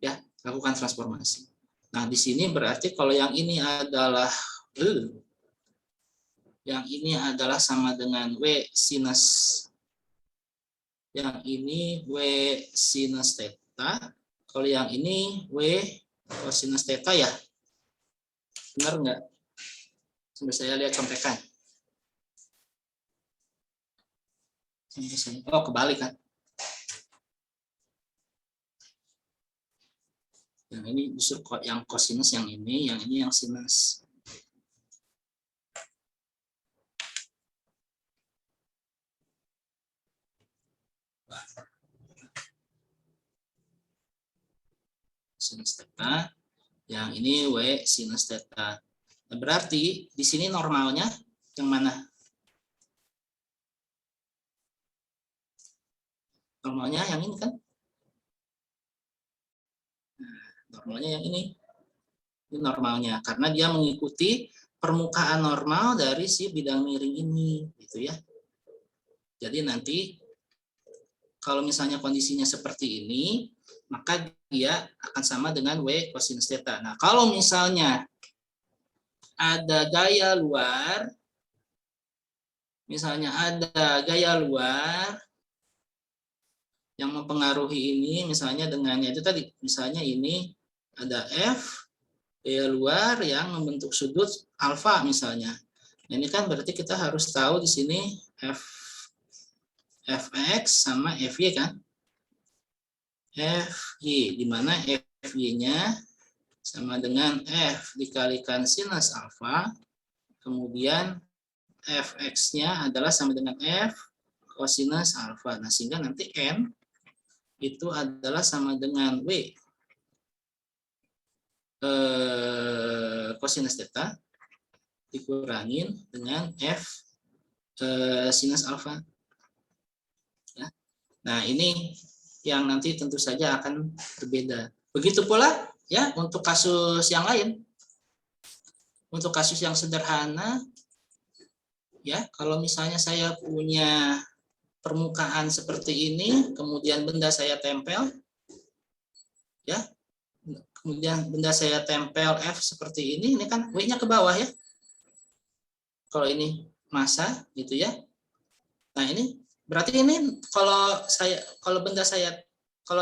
[SPEAKER 1] Ya, lakukan transformasi. Nah, di sini berarti kalau yang ini adalah sama dengan W sinus, yang ini W sinus theta, kalau yang ini W cosinus theta ya. Benar nggak? Sampai saya lihat contekan. Oh, kebalik kan? Yang ini justru yang cosinus, yang ini yang sinus. Sinus theta, yang ini W sinus theta. Nah, berarti di sini normalnya yang mana? Normalnya yang ini kan? Nah, normalnya yang ini. Ini normalnya karena dia mengikuti permukaan normal dari si bidang miring ini, gitu ya. Jadi nanti kalau misalnya kondisinya seperti ini, maka dia akan sama dengan W cosinus theta. Nah, kalau misalnya ada gaya luar, yang mempengaruhi ini, misalnya dengan itu tadi, misalnya ini ada F, gaya luar yang membentuk sudut alfa misalnya. Ini kan berarti kita harus tahu di sini fx sama fy kan. Fy, di mana fy-nya sama dengan f dikalikan sinus alfa, kemudian fx-nya adalah sama dengan f kosinus alfa. Nah, sehingga nanti n itu adalah sama dengan w kosinus theta dikurangin dengan f sinus alfa. Ya. Nah, ini yang nanti tentu saja akan berbeda. Begitu pula ya untuk kasus yang lain. Untuk kasus yang sederhana, ya kalau misalnya saya punya permukaan seperti ini, kemudian benda saya tempel, ya, kemudian benda saya tempel F seperti ini kan W-nya ke bawah ya. Kalau ini massa, gitu ya. Nah ini berarti ini kalau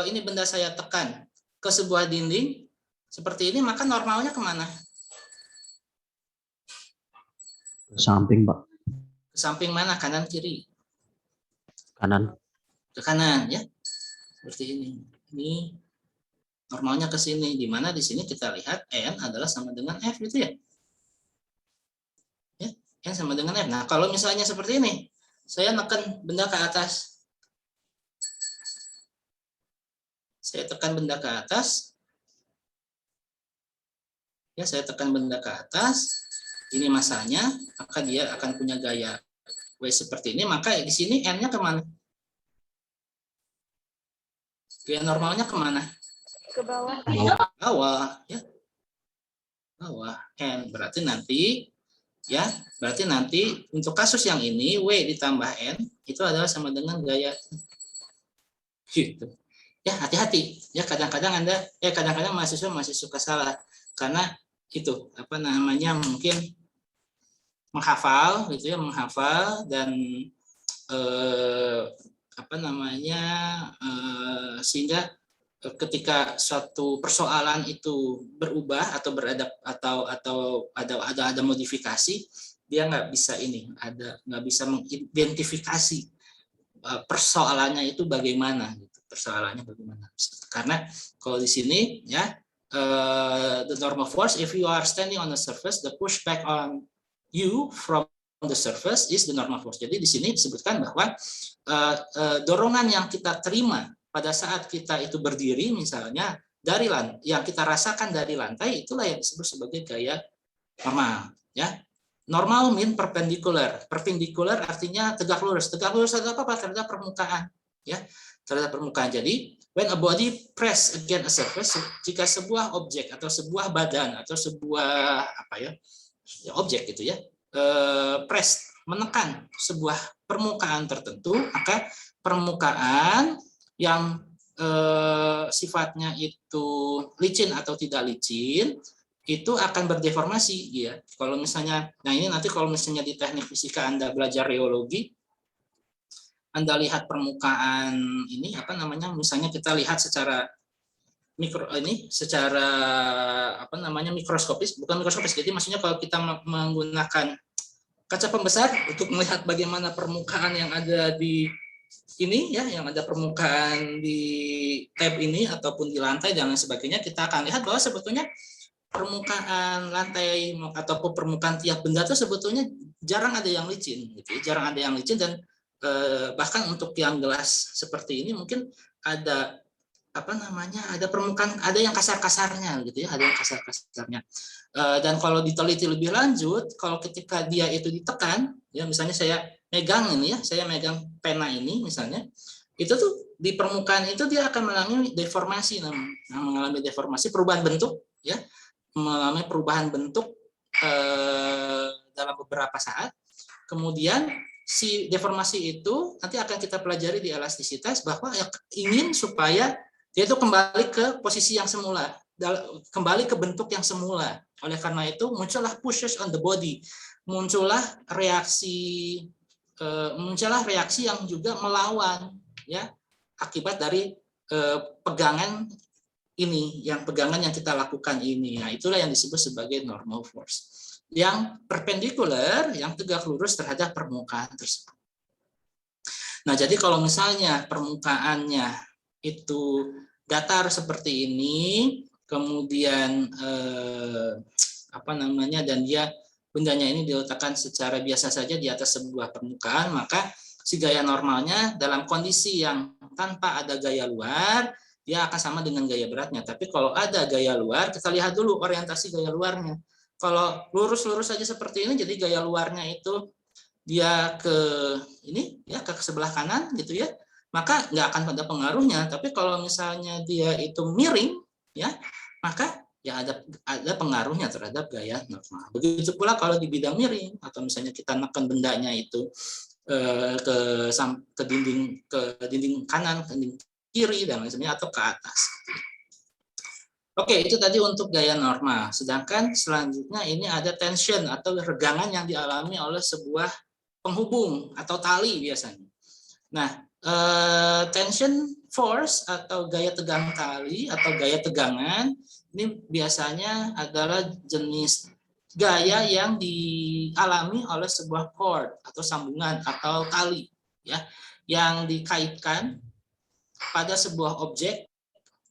[SPEAKER 1] ini benda saya tekan ke sebuah dinding seperti ini, maka normalnya kemana?
[SPEAKER 4] Ke samping, Pak.
[SPEAKER 1] Ke samping mana? Kanan kiri?
[SPEAKER 4] Kanan.
[SPEAKER 1] Ke kanan ya. Seperti ini. Ini normalnya ke sini, di mana di sini kita lihat n adalah sama dengan f gitu ya. Ya, n sama dengan f. Nah, kalau misalnya seperti ini, saya neken benda ke atas. Saya tekan benda ke atas. Ya, saya tekan benda ke atas. Ini massanya, maka dia akan punya gaya W seperti ini, maka di sini n-nya kemana? Gaya normalnya kemana?
[SPEAKER 3] Ke bawah.
[SPEAKER 1] Bawah, ya. Bawah. N berarti nanti untuk kasus yang ini W ditambah N itu adalah sama dengan gaya gitu. Ya, hati-hati. Ya, kadang-kadang mahasiswa masih suka salah karena itu mungkin menghafal gitu ya, menghafal dan sehingga ketika suatu persoalan itu berubah atau ada modifikasi, dia nggak bisa mengidentifikasi persoalannya itu bagaimana gitu. Karena kalau di sini ya the normal force, if you are standing on the surface, the pushback on you from the surface is the normal force. Jadi di sini disebutkan bahwa dorongan yang kita terima pada saat kita itu berdiri misalnya dari lantai, yang kita rasakan dari lantai, itulah yang disebut sebagai gaya normal ya. Normal mean perpendicular. Perpendicular artinya tegak lurus. Tegak lurus adalah apa? Terhadap permukaan ya. Terhadap permukaan. Jadi when a body press against a surface, jika sebuah objek atau sebuah badan atau sebuah objek gitu ya, press menekan sebuah permukaan tertentu, maka permukaan yang sifatnya itu licin atau tidak licin itu akan berdeformasi ya. Kalau misalnya, nah ini nanti kalau misalnya di teknik fisika Anda belajar reologi, Anda lihat permukaan ini misalnya kita lihat secara mikroskopis, bukan mikroskopis. Jadi maksudnya kalau kita menggunakan kaca pembesar untuk melihat bagaimana permukaan yang ada di ini ya, yang ada permukaan di tab ini ataupun di lantai dan lain sebagainya, kita akan lihat bahwa sebetulnya permukaan lantai ataupun permukaan tiap benda itu sebetulnya jarang ada yang licin gitu ya, jarang ada yang licin, dan bahkan untuk yang gelas seperti ini mungkin ada ada permukaan, ada yang kasar-kasarnya gitu ya, ada yang kasar-kasarnya. Dan kalau diteliti lebih lanjut, kalau ketika dia itu ditekan ya, misalnya saya megang ini ya, saya megang pena ini misalnya, itu tuh di permukaan itu dia akan mengalami deformasi, mengalami deformasi, perubahan bentuk ya, mengalami perubahan bentuk dalam beberapa saat. Kemudian si deformasi itu nanti akan kita pelajari di elastisitas, bahwa ingin supaya dia itu kembali ke posisi yang semula, kembali ke bentuk yang semula. Oleh karena itu muncullah pushes on the body, muncullah reaksi yang juga melawan ya, akibat dari pegangan ini, yang pegangan yang kita lakukan ini. Nah, itulah yang disebut sebagai normal force. yang perpendikular, yang tegak lurus terhadap permukaan tersebut. Nah, jadi kalau misalnya permukaannya itu datar seperti ini, kemudian dan dia bendanya ini diletakkan secara biasa saja di atas sebuah permukaan, maka si gaya normalnya dalam kondisi yang tanpa ada gaya luar, dia akan sama dengan gaya beratnya. Tapi kalau ada gaya luar, kita lihat dulu orientasi gaya luarnya. Kalau lurus-lurus saja seperti ini, jadi gaya luarnya itu dia ke ini ya ke sebelah kanan gitu ya, maka nggak akan ada pengaruhnya. Tapi kalau misalnya dia itu miring ya, maka ya ada pengaruhnya terhadap gaya normal. Begitu pula kalau di bidang miring atau misalnya kita neken bendanya itu ke dinding kanan, ke dinding kiri dan lain sebagainya atau ke atas. Oke, itu tadi untuk gaya normal. Sedangkan selanjutnya ini ada tension atau regangan yang dialami oleh sebuah penghubung atau tali biasanya. Nah, tension force atau gaya tegang tali atau gaya tegangan ini biasanya adalah jenis gaya yang dialami oleh sebuah cord atau sambungan atau tali ya, yang dikaitkan pada sebuah objek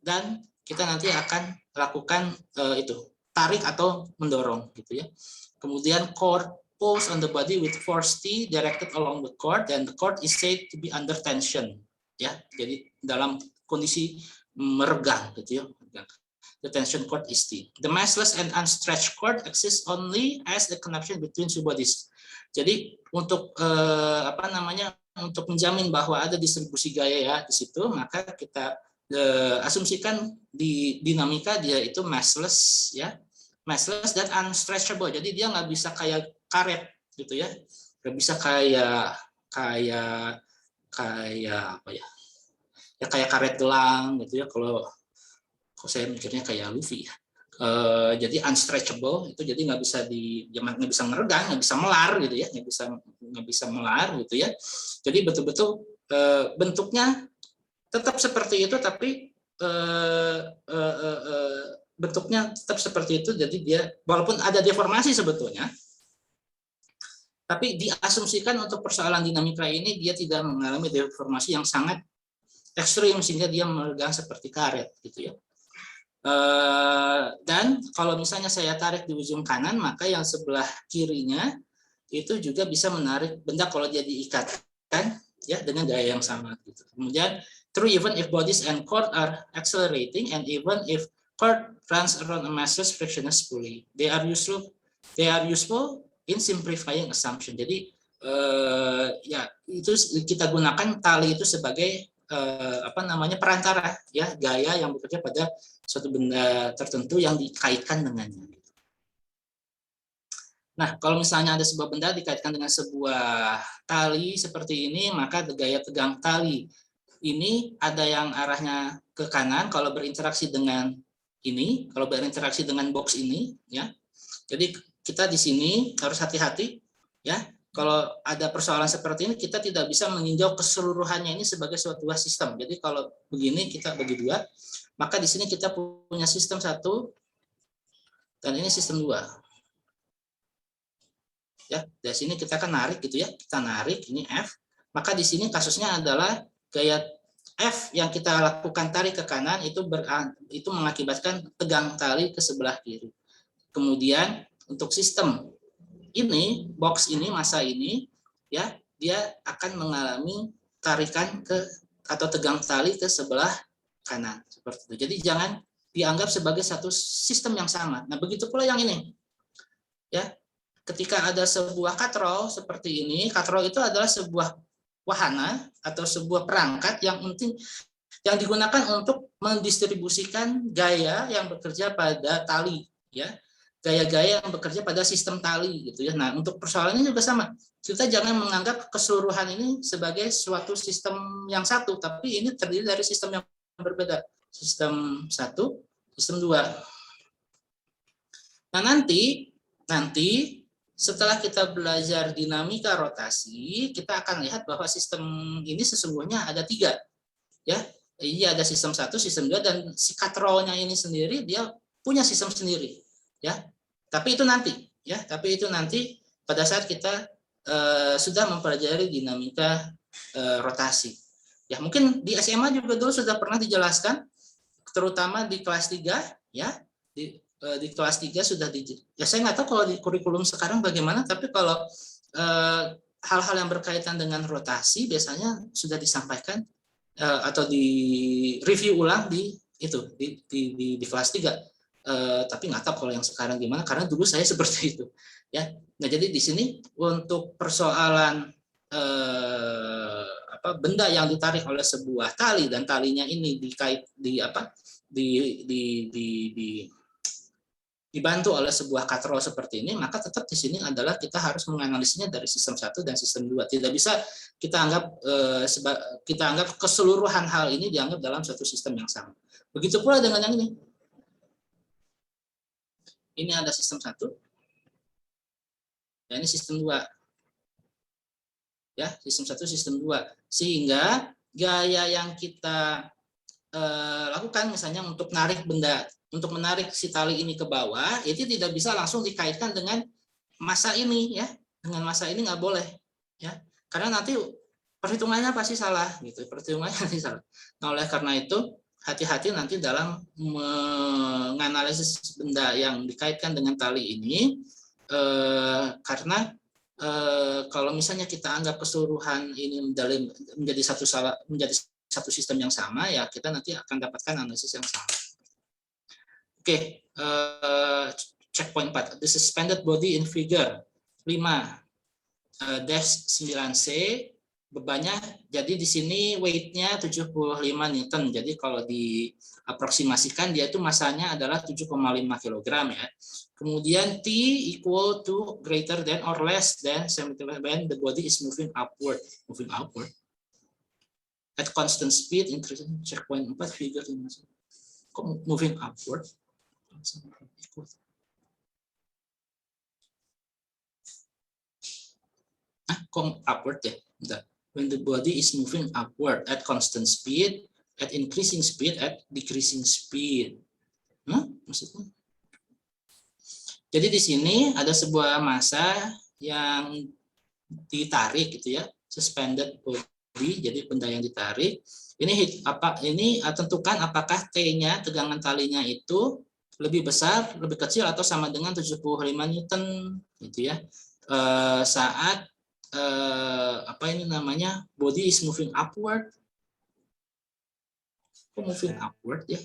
[SPEAKER 1] dan kita nanti akan lakukan tarik atau mendorong gitu ya. Kemudian cord pulls on the body with force T directed along the cord and the cord is said to be under tension ya. Jadi dalam kondisi meregang gitu ya. The tension cord is T. The massless and unstretched cord exists only as the connection between two bodies. Jadi untuk untuk menjamin bahwa ada distribusi gaya ya di situ, maka kita asumsikan di dinamika dia itu massless ya, massless dan unstretchable. Jadi dia nggak bisa kayak karet gitu ya, nggak bisa kayak apa ya, kayak karet gelang gitu ya. Kalau saya mikirnya kayak Luffy ya. Jadi unstretchable itu jadi nggak bisa meregang, nggak bisa melar gitu ya, nggak bisa melar gitu ya. Jadi betul-betul bentuknya tetap seperti itu, tapi bentuknya tetap seperti itu. Jadi dia walaupun ada deformasi sebetulnya, tapi diasumsikan untuk persoalan dinamika ini dia tidak mengalami deformasi yang sangat ekstrim sehingga dia meregang seperti karet gitu ya. Dan kalau misalnya saya tarik di ujung kanan, maka yang sebelah kirinya itu juga bisa menarik benda kalau dia diikatkan ya dengan gaya yang sama gitu. Kemudian true even if bodies and cord are accelerating and even if cord runs around a massless frictionless pulley, they are useful in simplifying assumption. Jadi ya itu kita gunakan tali itu sebagai perantara ya, gaya yang bekerja pada suatu benda tertentu yang dikaitkan dengannya. Nah, kalau misalnya ada sebuah benda dikaitkan dengan sebuah tali seperti ini, maka gaya tegang tali ini ada yang arahnya ke kanan kalau berinteraksi dengan ini, kalau berinteraksi dengan box ini ya. Jadi kita di sini harus hati-hati ya. Kalau ada persoalan seperti ini, kita tidak bisa meninjau keseluruhannya ini sebagai suatu sistem. Jadi kalau begini kita bagi dua, maka di sini kita punya sistem 1 dan ini sistem 2. Ya, dari sini kita akan narik gitu ya. Kita narik ini F. Maka di sini kasusnya adalah gaya F yang kita lakukan tarik ke kanan itu mengakibatkan tegang tali ke sebelah kiri. Kemudian untuk sistem ini, box ini, massa ini ya, dia akan mengalami tarikan atau tegang tali ke sebelah kanan seperti itu. Jadi jangan dianggap sebagai satu sistem yang sama. Nah, begitu pula yang ini. Ya. Ketika ada sebuah katrol seperti ini, katrol itu adalah sebuah wahana atau sebuah perangkat yang digunakan untuk mendistribusikan gaya yang bekerja pada tali, ya. Gaya-gaya yang bekerja pada sistem tali gitu ya. Nah, untuk persoalan ini juga sama. Kita jangan menganggap keseluruhan ini sebagai suatu sistem yang satu, tapi ini terdiri dari sistem yang berbeda. Sistem 1, sistem 2. Nah, nanti setelah kita belajar dinamika rotasi, kita akan lihat bahwa sistem ini sesungguhnya ada 3. Ya. Ini ada sistem 1, sistem 2, dan si katrolnya ini sendiri dia punya sistem sendiri. Ya, tapi itu nanti ya, tapi itu nanti pada saat kita sudah mempelajari dinamika rotasi. Ya, mungkin di SMA juga dulu sudah pernah dijelaskan, terutama di kelas 3, ya. Di kelas 3 sudah ya saya nggak tahu kalau di kurikulum sekarang bagaimana, tapi kalau hal-hal yang berkaitan dengan rotasi biasanya sudah disampaikan atau di review ulang di kelas 3. Tapi nggak tahu kalau yang sekarang gimana, karena dulu saya seperti itu, ya. Nah, jadi di sini untuk persoalan benda yang ditarik oleh sebuah tali dan talinya ini dibantu oleh sebuah katrol seperti ini, maka tetap di sini adalah kita harus menganalisisnya dari sistem 1 dan sistem 2. Tidak bisa kita anggap keseluruhan hal ini dianggap dalam satu sistem yang sama. Begitu pula dengan yang ini. Ini ada sistem 1. Dan ini sistem 2. Ya, sistem 1, sistem 2. Sehingga gaya yang kita lakukan misalnya untuk menarik si tali ini ke bawah, itu tidak bisa langsung dikaitkan dengan massa ini, ya. Dengan massa ini nggak boleh, ya. Karena nanti perhitungannya pasti salah, gitu. Perhitungannya pasti salah. Nah, oleh karena itu hati-hati nanti dalam menganalisis benda yang dikaitkan dengan tali ini, karena kalau misalnya kita anggap keseluruhan ini menjadi satu sistem yang sama, ya kita nanti akan dapatkan analisis yang sama. Oke, checkpoint 4. The suspended body in figure 5-9C, bebannya, jadi di sini weight-nya 75 Newton. Jadi kalau diaproksimasikan dia itu masanya adalah 7,5 kg, ya. Kemudian T equal to greater than or less than 75 when the body is moving upward. At constant speed, increasing checkpoint 4 figure 5. Kok moving upward? Kok upward ya? Bentar. When the body is moving upward at constant speed, at increasing speed, at decreasing speed. Maksudnya? Jadi di sini ada sebuah massa yang ditarik, gitu ya, suspended body, jadi benda yang ditarik. Ini tentukan apakah T-nya, tegangan talinya itu lebih besar, lebih kecil, atau sama dengan 75 Newton, gitu ya. Saat body is moving upward. Kok moving upward ya?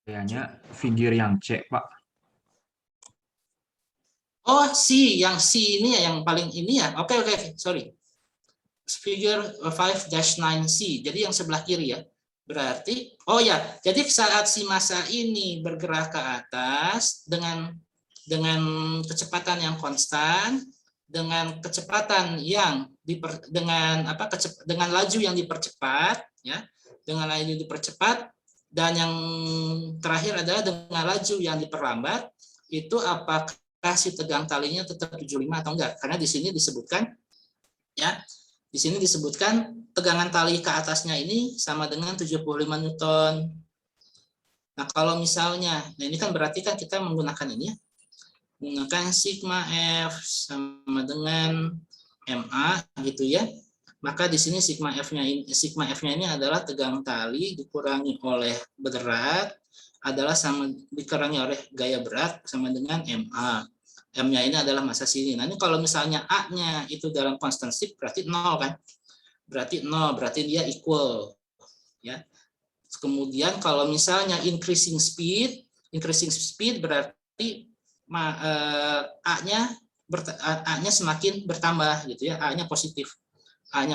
[SPEAKER 5] Kayaknya figure yang C, Pak.
[SPEAKER 1] Oh, yang C ini ya, yang paling ini ya. Oke, sorry. Figure 5-9C. Jadi yang sebelah kiri ya. Berarti, oh ya, jadi saat si massa ini bergerak ke atas dengan kecepatan yang konstan, dengan kecepatan yang dengan laju yang dipercepat, ya, dengan laju dipercepat, dan yang terakhir adalah dengan laju yang diperlambat, itu apakah si tegang talinya tetap 75 atau enggak? Karena di sini disebutkan, ya, di sini disebutkan tegangan tali ke atasnya ini sama dengan 75 Newton. Nah, kalau misalnya, ini kan berarti kan kita menggunakan ini ya, menggunakan sigma F sama dengan MA, gitu ya. Maka di sini sigma F-nya ini adalah tegang tali dikurangi oleh berat adalah dikurangi oleh gaya berat sama dengan MA. M-nya ini adalah massa sini. Nah, ini kalau misalnya A-nya itu dalam constant speed berarti 0 kan? Berarti 0, berarti dia equal, ya. Kemudian kalau misalnya increasing speed berarti A-nya semakin bertambah, gitu ya. A-nya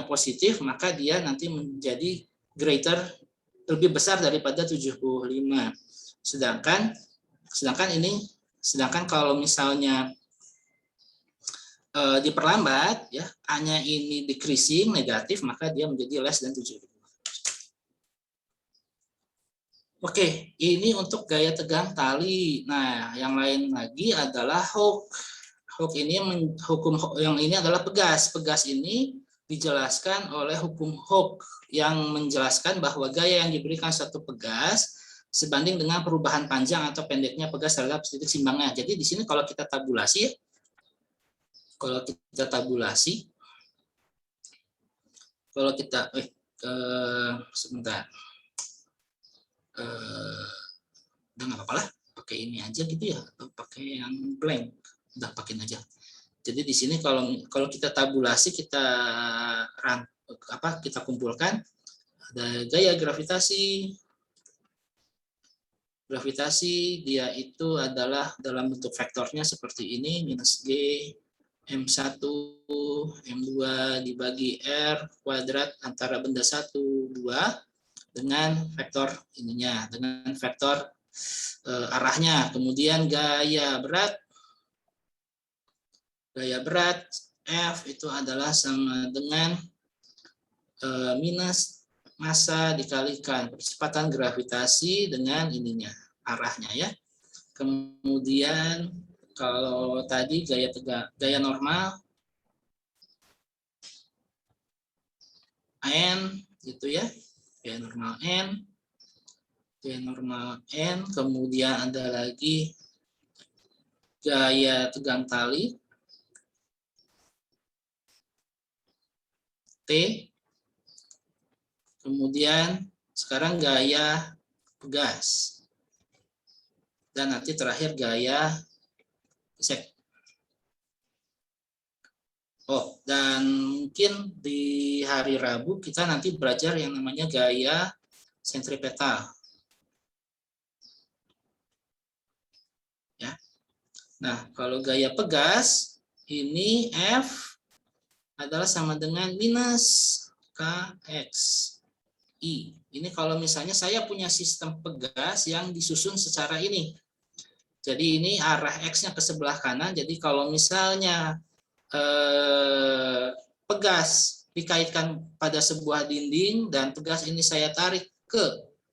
[SPEAKER 1] positif, maka dia nanti menjadi greater, lebih besar daripada 75. Sedangkan kalau misalnya diperlambat, ya, A-nya ini decreasing, negatif, maka dia menjadi less than 75. Oke, ini untuk gaya tegang tali. Nah, yang lain lagi adalah Hooke. Yang ini adalah pegas. Pegas ini dijelaskan oleh hukum Hooke yang menjelaskan bahwa gaya yang diberikan satu pegas sebanding dengan perubahan panjang atau pendeknya pegas terhadap titik simbangnya. Jadi di sini kalau kita tabulasi, sebentar, udah nggak apa-apa lah, pakai ini aja gitu ya, atau pakai yang blank, udah pakai aja. Jadi di sini kalau kita tabulasi, kita kumpulkan, ada gaya gravitasi. Gravitasi dia itu adalah dalam bentuk vektornya seperti ini, minus G M1 M2 dibagi R kuadrat antara benda 1 2 dengan vektor ininya, dengan vektor arahnya. Kemudian gaya berat F itu adalah sama dengan minus massa dikalikan percepatan gravitasi dengan ininya, arahnya ya. Kemudian kalau tadi gaya normal N gitu ya, gaya normal N, kemudian ada lagi gaya tegang tali T, kemudian sekarang gaya pegas, dan nanti terakhir gaya sek. Oh, dan mungkin di hari Rabu kita nanti belajar yang namanya gaya sentripetal. Ya. Nah, kalau gaya pegas ini F adalah sama dengan minus KX I. Ini kalau misalnya saya punya sistem pegas yang disusun secara ini. Jadi ini arah X-nya ke sebelah kanan. Jadi kalau misalnya pegas dikaitkan pada sebuah dinding dan pegas ini saya tarik ke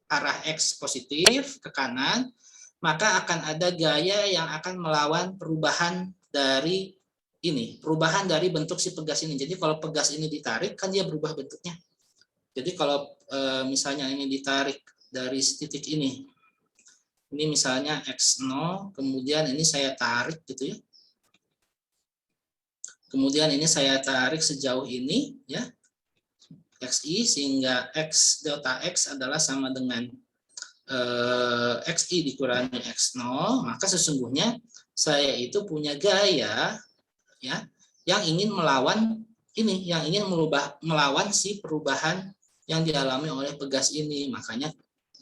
[SPEAKER 1] arah X positif ke kanan, maka akan ada gaya yang akan melawan perubahan dari bentuk si pegas ini. Jadi kalau pegas ini ditarik kan dia berubah bentuknya. Jadi kalau misalnya ini ditarik dari titik ini misalnya X0, kemudian ini saya tarik gitu ya. Kemudian ini saya tarik sejauh ini ya, XI, sehingga X delta X adalah sama dengan XI dikurangi X0, maka sesungguhnya saya itu punya gaya ya yang ingin melawan ini, yang ingin melawan si perubahan yang dialami oleh pegas ini. Makanya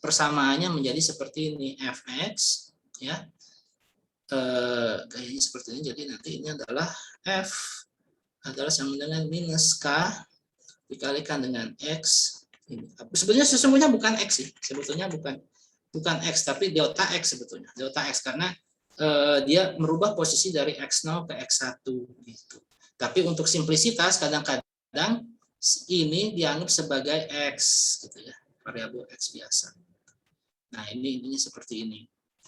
[SPEAKER 1] persamaannya menjadi seperti ini, Fx ya. Gayanya seperti ini, jadi nanti ini adalah F adalah sama dengan minus K dikalikan dengan X. Sesungguhnya bukan X sih, sebetulnya bukan X, tapi delta X sebetulnya, delta X, karena dia merubah posisi dari X0 ke X1 gitu. Tapi untuk simplisitas kadang-kadang ini dianggap sebagai X gitu ya, variabel X biasa. Nah ini seperti ini.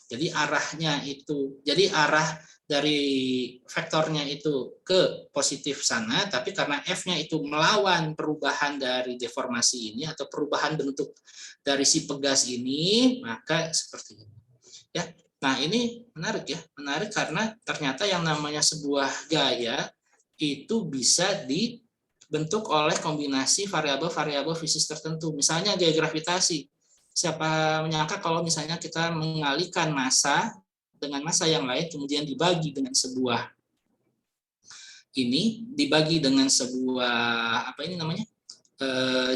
[SPEAKER 1] Jadi arahnya itu, jadi arah dari vektornya itu ke positif sana, tapi karena F-nya itu melawan perubahan dari deformasi ini atau perubahan bentuk dari si pegas ini, maka seperti ini. Ya, nah ini menarik ya, menarik karena ternyata yang namanya sebuah gaya itu bisa dibentuk oleh kombinasi variabel-variabel fisik tertentu. Misalnya gaya gravitasi. Siapa menyangka kalau misalnya kita mengalihkan massa dengan massa yang lain, kemudian dibagi dengan sebuah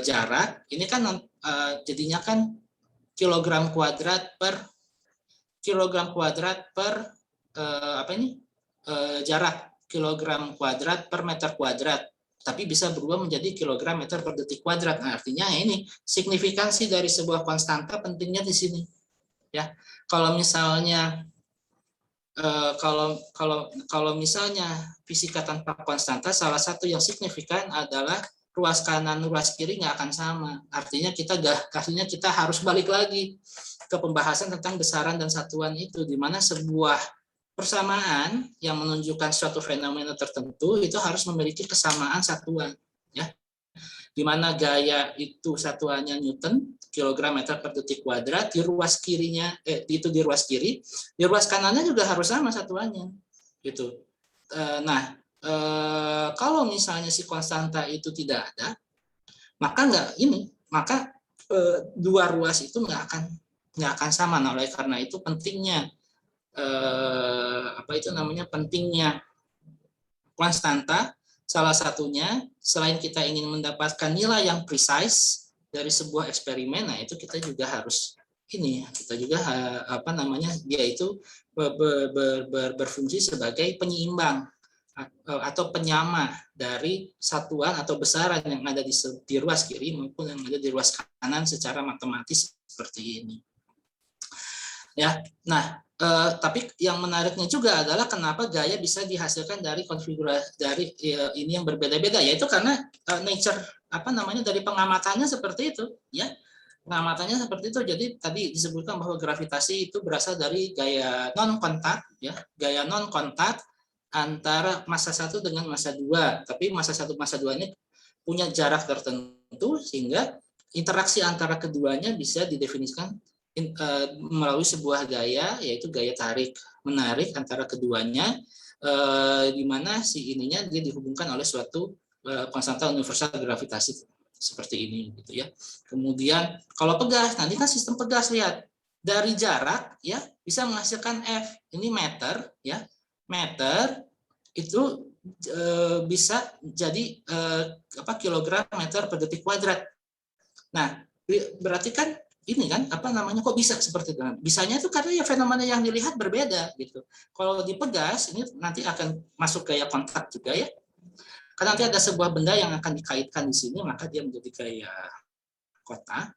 [SPEAKER 1] jarak, ini kan jadinya kan kilogram kuadrat per jarak, kilogram kuadrat per meter kuadrat, tapi bisa berubah menjadi kilogram meter per detik kuadrat. Nah, artinya ini signifikansi dari sebuah konstanta pentingnya di sini. Ya, kalau misalnya misalnya fisika tanpa konstanta, salah satu yang signifikan adalah ruas kanan ruas kiri nggak akan sama. Artinya kita harus balik lagi ke pembahasan tentang besaran dan satuan itu, di mana sebuah persamaan yang menunjukkan suatu fenomena tertentu itu harus memiliki kesamaan satuan, ya. Di mana gaya itu satuannya Newton, kilogram meter per detik kuadrat, di ruas kirinya itu di ruas kiri, di ruas kanannya juga harus sama satuannya gitu. Nah, kalau misalnya si konstanta itu tidak ada, maka dua ruas itu nggak akan sama. Nah, oleh karena itu pentingnya pentingnya konstanta. Salah satunya, selain kita ingin mendapatkan nilai yang precise dari sebuah eksperimen, nah itu kita juga harus dia itu berfungsi sebagai penyeimbang atau penyama dari satuan atau besaran yang ada di ruas kiri maupun yang ada di ruas kanan secara matematis seperti ini. Ya, nah. Tapi yang menariknya juga adalah kenapa gaya bisa dihasilkan dari konfigurasi dari ini yang berbeda-beda, yaitu karena nature dari pengamatannya seperti itu, ya. Pengamatannya seperti itu. Jadi tadi disebutkan bahwa gravitasi itu berasal dari gaya non kontak, ya, gaya non kontak antara massa 1 dengan massa 2. Tapi massa 1 massa 2 ini punya jarak tertentu sehingga interaksi antara keduanya bisa didefinisikan melalui sebuah gaya, yaitu gaya tarik menarik antara keduanya, di mana si ininya dia dihubungkan oleh suatu konstanta universal gravitasi seperti ini gitu ya. Kemudian kalau pegas, nanti kan sistem pegas, lihat dari jarak ya bisa menghasilkan F, ini meter ya, meter itu bisa jadi kilogram meter per detik kuadrat. Nah, berarti kan ini kan kok bisa seperti itu? Bisanya itu karena ya fenomena yang dilihat berbeda gitu. Kalau dipegas ini nanti akan masuk gaya kontak juga ya. Karena nanti ada sebuah benda yang akan dikaitkan di sini, maka dia menjadi gaya kotak.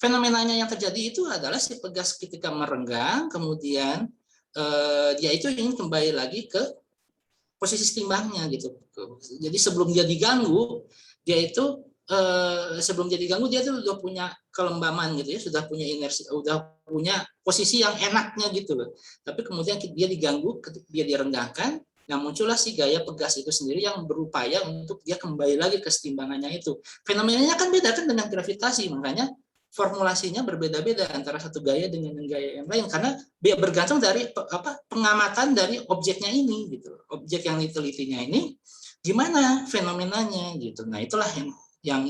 [SPEAKER 1] Fenomenanya yang terjadi itu adalah si pegas ketika merenggang, kemudian dia itu ingin kembali lagi ke posisi timbangnya gitu. Jadi sebelum dia diganggu, dia itu sebelum dia diganggu dia tuh udah punya kelembaman gitu ya, sudah punya inersi, udah punya posisi yang enaknya gitu loh. Tapi kemudian dia diganggu, dia direnggangkan, yang muncullah si gaya pegas itu sendiri yang berupaya untuk dia kembali lagi ke setimbangannya itu. Fenomenanya kan beda kan dengan gravitasi, makanya formulasinya berbeda-beda antara satu gaya dengan gaya yang lain karena dia bergantung dari pengamatan dari objeknya ini gitu. Objek yang ditelitinya ini gimana fenomenanya gitu. Nah, itulah yang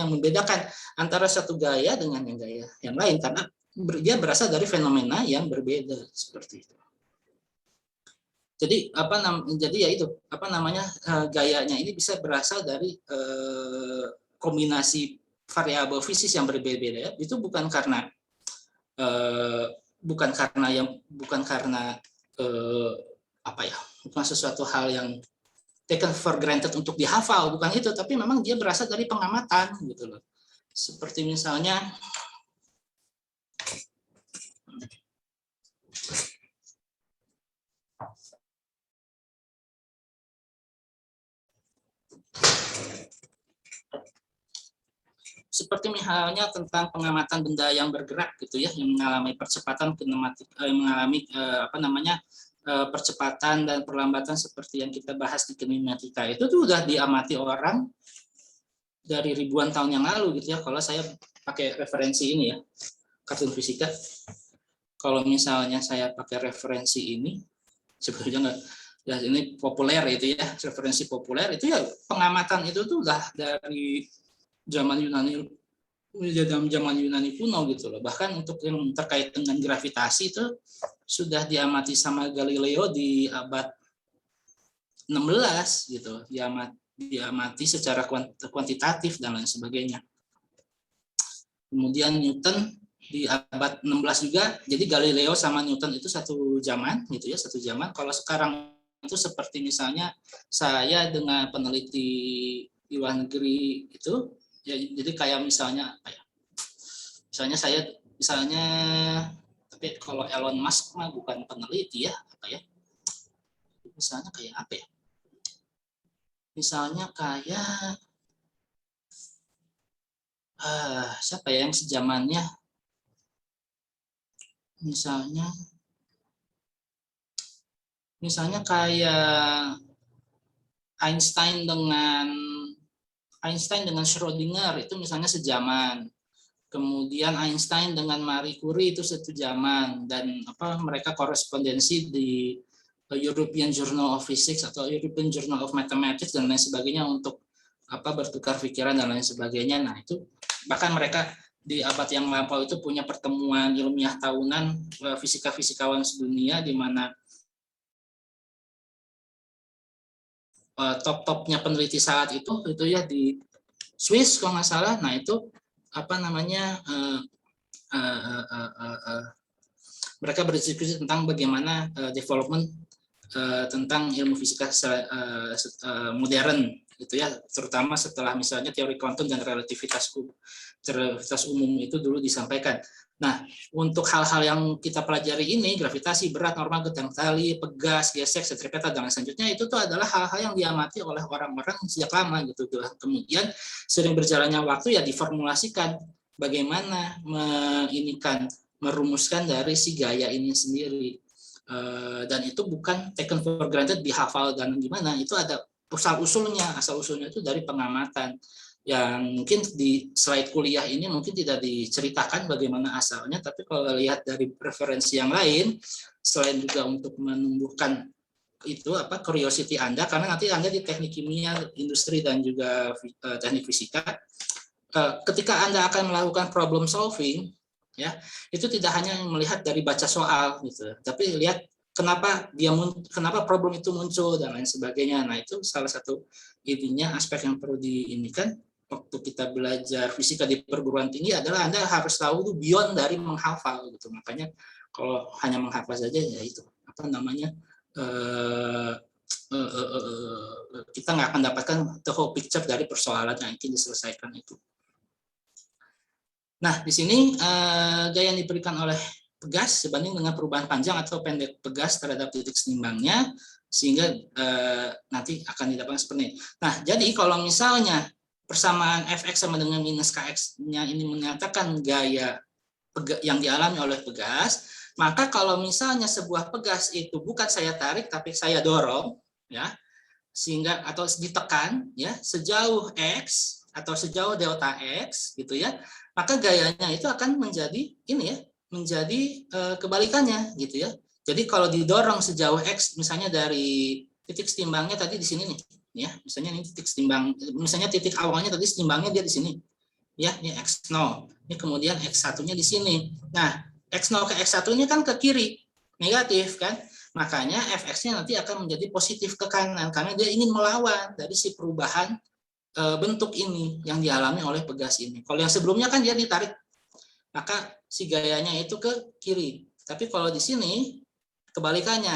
[SPEAKER 1] membedakan antara satu gaya dengan yang gaya yang lain karena dia berasal dari fenomena yang berbeda seperti itu. Jadi gayanya ini bisa berasal dari kombinasi variabel fisis yang berbeda-beda ya. Itu bukan karena bukan sesuatu hal yang taken for granted untuk dihafal, bukan itu, tapi memang dia berasal dari pengamatan gitu loh. Seperti misalnya tentang pengamatan benda yang bergerak gitu ya, yang mengalami percepatan kinematik, percepatan dan perlambatan seperti yang kita bahas di kinematika itu tuh udah diamati orang dari ribuan tahun yang lalu gitu ya. Kalau saya pakai referensi ini ya, kartun fisika. Kalau misalnya saya pakai referensi ini, sebetulnya nggak, ya ini populer itu ya, referensi populer itu ya pengamatan itu tuh udah dari zaman Yunani kuno gitu loh. Bahkan untuk yang terkait dengan gravitasi itu sudah diamati sama Galileo di abad 16 gitu. Diamati secara kuantitatif dan lain sebagainya. Kemudian Newton di abad 16 juga. Jadi Galileo sama Newton itu satu zaman gitu ya, satu zaman. Kalau sekarang itu seperti misalnya saya dengan peneliti di luar negeri itu ya, jadi kayak misalnya tapi kalau Elon Musk mah bukan peneliti ya, misalnya kayak apa ya? Misalnya kayak siapa ya yang sejamannya? Misalnya kayak Einstein dengan Einstein dengan Schrödinger itu misalnya sejaman. Kemudian Einstein dengan Marie Curie itu satu zaman, dan mereka korespondensi di European Journal of Physics atau European Journal of Mathematics dan lain sebagainya untuk bertukar pikiran dan lain sebagainya. Nah, itu bahkan mereka di abad yang lampau itu punya pertemuan ilmiah tahunan fisika-fisikawan sedunia, di mana top-topnya peneliti saat itu ya di Swiss kalau nggak salah. Nah, itu mereka berdiskusi tentang bagaimana development tentang ilmu fisika modern gitu ya, terutama setelah misalnya teori kuantum dan relativitas umum itu dulu disampaikan. Nah, untuk hal-hal yang kita pelajari ini, gravitasi, berat, norma getang tali, pegas, gesek, sentripeta, dan selanjutnya, itu tuh adalah hal-hal yang diamati oleh orang-orang sejak lama gitu. Kemudian sering berjalannya waktu ya diformulasikan bagaimana merumuskan dari si gaya ini sendiri. Dan itu bukan taken for granted, dihafal dan gimana, itu ada asal-usulnya itu dari pengamatan. Yang mungkin di slide kuliah ini mungkin tidak diceritakan bagaimana asalnya, tapi kalau lihat dari referensi yang lain, selain juga untuk menumbuhkan itu curiosity Anda, karena nanti Anda di teknik kimia, industri, dan juga teknik fisika, ketika Anda akan melakukan problem solving, ya, itu tidak hanya melihat dari baca soal gitu, tapi lihat kenapa problem itu muncul dan lain sebagainya. Nah, itu salah satu intinya aspek yang perlu diinikan waktu kita belajar fisika di perguruan tinggi adalah Anda harus tahu itu beyond dari menghafal gitu. Makanya kalau hanya menghafal saja ya itu kita nggak akan dapatkan the whole picture dari persoalan yang ingin diselesaikan itu. Nah, di sini gaya yang diberikan oleh pegas sebanding dengan perubahan panjang atau pendek pegas terhadap titik seimbangnya, sehingga nanti akan didapatkan seperti ini. Nah, jadi kalau misalnya persamaan fx sama dengan minus kx-nya ini menyatakan gaya yang dialami oleh pegas, maka kalau misalnya sebuah pegas itu bukan saya tarik tapi saya dorong, ya, sehingga atau ditekan ya sejauh x atau sejauh delta x gitu ya, maka gayanya itu akan menjadi ini ya, menjadi kebalikannya gitu ya. Jadi kalau didorong sejauh x, misalnya dari titik setimbangnya tadi di sini nih, ya, misalnya ini titik setimbang, misalnya titik awalnya tadi setimbangnya dia di sini, ya, ini x0, ini kemudian x1-nya di sini. Nah, x0 ke x1-nya kan ke kiri, negatif kan, makanya fx-nya nanti akan menjadi positif ke kanan karena dia ingin melawan dari si perubahan bentuk ini yang dialami oleh pegas ini. Kalau yang sebelumnya kan dia ditarik, maka si gayanya itu ke kiri. Tapi kalau di sini kebalikannya,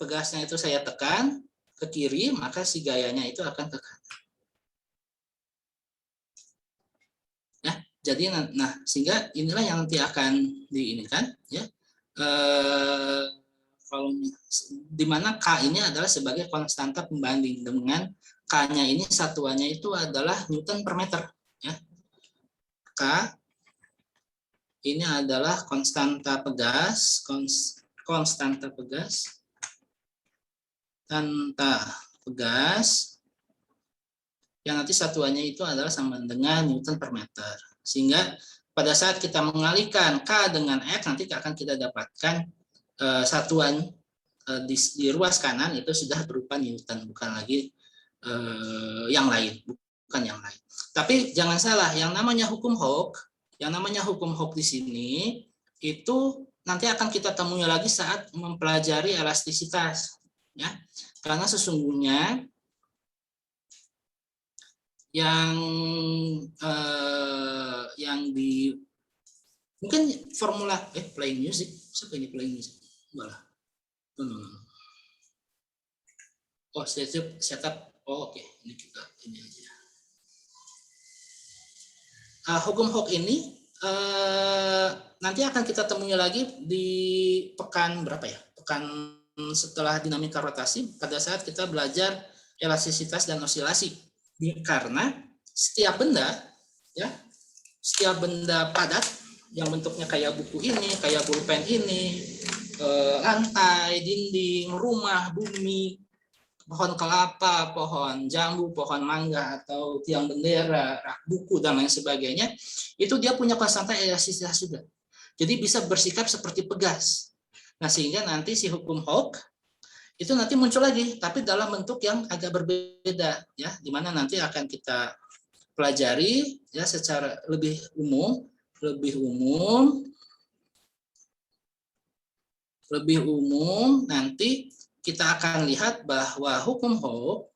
[SPEAKER 1] pegasnya itu saya tekan ke kiri, maka si gayanya itu akan ke kanan. Ya, jadi nah sehingga inilah yang nanti akan diinikan ya. Kalau di mana K ini adalah sebagai konstanta pembanding, dengan K-nya ini satuannya itu adalah Newton per meter ya. K ini adalah konstanta pegas, konstanta pegas yang nanti satuannya itu adalah sama dengan Newton per meter. Sehingga pada saat kita mengalihkan K dengan X, nanti akan kita dapatkan satuan di ruas kanan itu sudah berupa Newton, bukan lagi yang lain, bukan yang lain. Tapi jangan salah, yang namanya hukum Hooke di sini itu nanti akan kita temui lagi saat mempelajari elastisitas, ya. Karena sesungguhnya yang di mungkin formula playing music, siapa ini playing music? Malah. Oh, setup. Oh, oke. Ini kita ini aja. Hukum Hooke ini nanti akan kita temui lagi di pekan berapa ya? Pekan setelah dinamika rotasi pada saat kita belajar elastisitas dan osilasi. Karena setiap benda padat yang bentuknya kayak buku ini, kayak pulpen ini, lantai, dinding, rumah, bumi, pohon kelapa, pohon jambu, pohon mangga, atau tiang bendera, rak buku, dan lain sebagainya, itu dia punya konstanta elastisitas juga. Jadi bisa bersikap seperti pegas. Nah, sehingga nanti si hukum Hooke itu nanti muncul lagi, tapi dalam bentuk yang agak berbeda, ya, di mana nanti akan kita pelajari ya secara lebih umum, nanti kita akan lihat bahwa hukum Hooke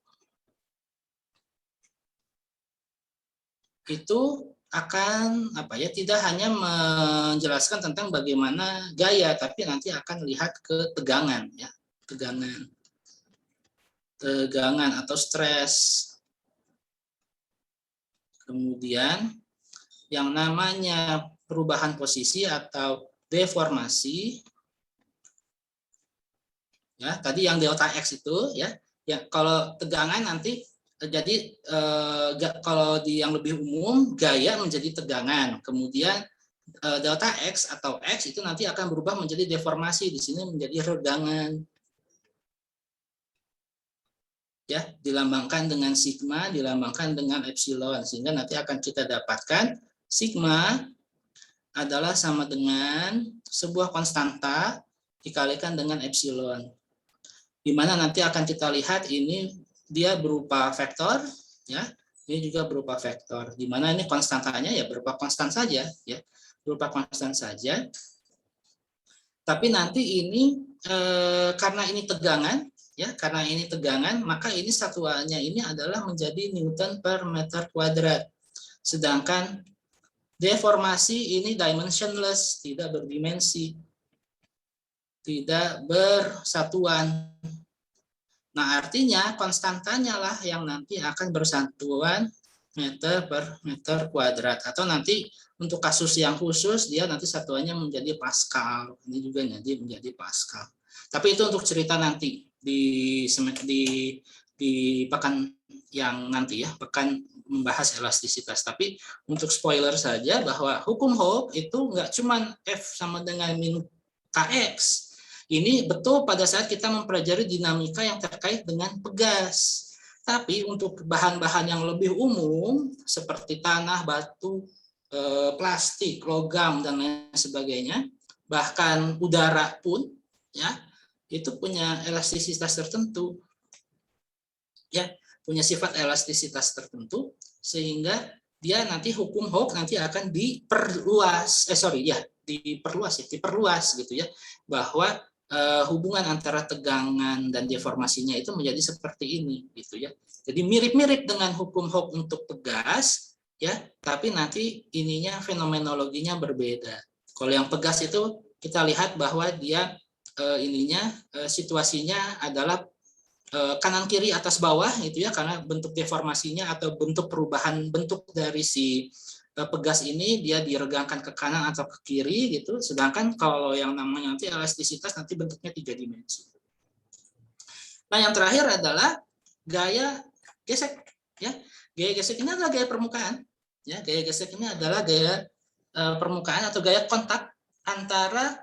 [SPEAKER 1] itu akan tidak hanya menjelaskan tentang bagaimana gaya, tapi nanti akan lihat ke tegangan, ya, tegangan atau stres. Kemudian yang namanya perubahan posisi atau deformasi, ya, tadi yang delta X itu, ya kalau tegangan nanti jadi kalau di yang lebih umum gaya menjadi tegangan, kemudian delta X atau X itu nanti akan berubah menjadi deformasi, di sini menjadi regangan, ya, dilambangkan dengan sigma, dilambangkan dengan epsilon, sehingga nanti akan kita dapatkan sigma adalah sama dengan sebuah konstanta dikalikan dengan epsilon, di mana nanti akan kita lihat ini dia berupa vektor, ya, ini juga berupa vektor, di mana ini konstantanya ya berupa konstan saja, ya, berupa konstan saja. Tapi nanti ini karena ini tegangan, ya, karena ini tegangan, maka ini satuannya ini adalah menjadi Newton per meter kuadrat. Sedangkan deformasi ini dimensionless, tidak berdimensi, tidak bersatuan. Nah, artinya konstantanya lah yang nanti akan bersatuan meter per meter kuadrat. Atau nanti untuk kasus yang khusus dia nanti satuannya menjadi Pascal. Ini juga nanti menjadi Pascal. Tapi itu untuk cerita nanti di pekan yang nanti, ya, pekan membahas elastisitas. Tapi untuk spoiler saja bahwa hukum Hooke itu nggak cuma F sama dengan min Kx. Ini betul pada saat kita mempelajari dinamika yang terkait dengan pegas. Tapi untuk bahan-bahan yang lebih umum seperti tanah, batu, plastik, logam, dan lain sebagainya, bahkan udara pun, ya, itu punya elastisitas tertentu, ya, punya sifat elastisitas tertentu, sehingga dia nanti hukum Hooke nanti akan diperluas gitu, ya, bahwa hubungan antara tegangan dan deformasinya itu menjadi seperti ini, gitu, ya. Jadi mirip-mirip dengan hukum Hooke untuk pegas, ya, tapi nanti ininya fenomenologinya berbeda. Kalau yang pegas itu kita lihat bahwa dia situasinya adalah kanan kiri atas bawah, gitu, ya, karena bentuk deformasinya atau bentuk perubahan bentuk dari si pegas ini dia diregangkan ke kanan atau ke kiri, gitu. Sedangkan kalau yang namanya nanti elastisitas nanti bentuknya 3 dimensi. Nah, yang terakhir adalah gaya gesek, ya. Gaya gesek ini adalah gaya permukaan, ya. Gaya gesek ini adalah gaya permukaan atau gaya kontak antara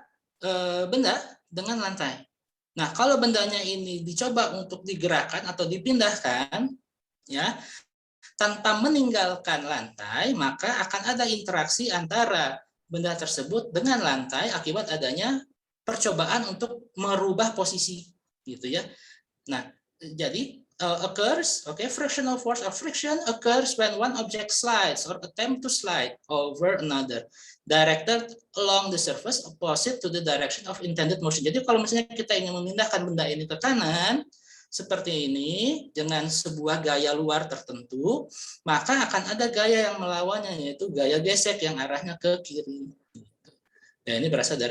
[SPEAKER 1] benda dengan lantai. Nah, kalau bendanya ini dicoba untuk digerakkan atau dipindahkan, ya, tanpa meninggalkan lantai, maka akan ada interaksi antara benda tersebut dengan lantai akibat adanya percobaan untuk merubah posisi, gitu, ya. Nah, jadi frictional force of friction occurs when one object slides or attempt to slide over another, directed along the surface opposite to the direction of intended motion. Jadi kalau misalnya kita ingin memindahkan benda ini ke kanan, seperti ini dengan sebuah gaya luar tertentu, maka akan ada gaya yang melawannya, yaitu gaya gesek yang arahnya ke kiri. Ya, ini berasal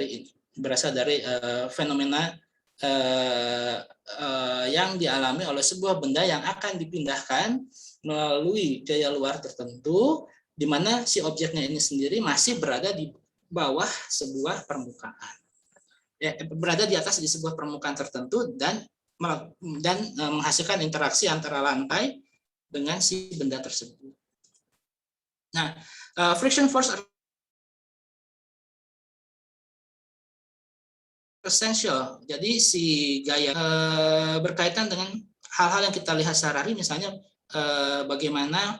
[SPEAKER 1] dari fenomena yang dialami oleh sebuah benda yang akan dipindahkan melalui gaya luar tertentu, di mana si objeknya ini sendiri masih berada di bawah sebuah permukaan, ya, berada di atas di sebuah permukaan tertentu dan menghasilkan interaksi antara lantai dengan si benda tersebut. Nah, friction force essential. Jadi si gaya berkaitan dengan hal-hal yang kita lihat sehari-hari, misalnya bagaimana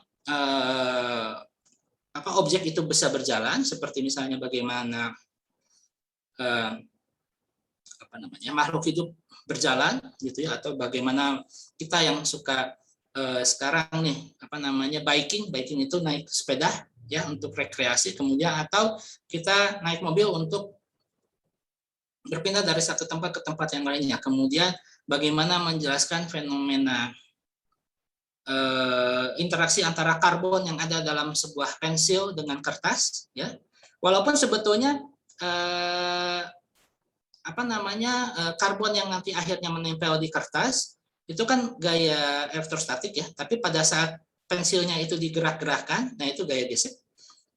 [SPEAKER 1] objek itu bisa berjalan, seperti misalnya bagaimana makhluk hidup berjalan gitu ya, atau bagaimana kita yang suka sekarang nih biking itu naik sepeda ya untuk rekreasi, kemudian atau kita naik mobil untuk berpindah dari satu tempat ke tempat yang lainnya, kemudian bagaimana menjelaskan fenomena interaksi antara karbon yang ada dalam sebuah pensil dengan kertas ya, walaupun sebetulnya karbon yang nanti akhirnya menempel di kertas itu kan gaya elektrostatik ya, tapi pada saat pensilnya itu digerak-gerakkan, nah itu gaya gesek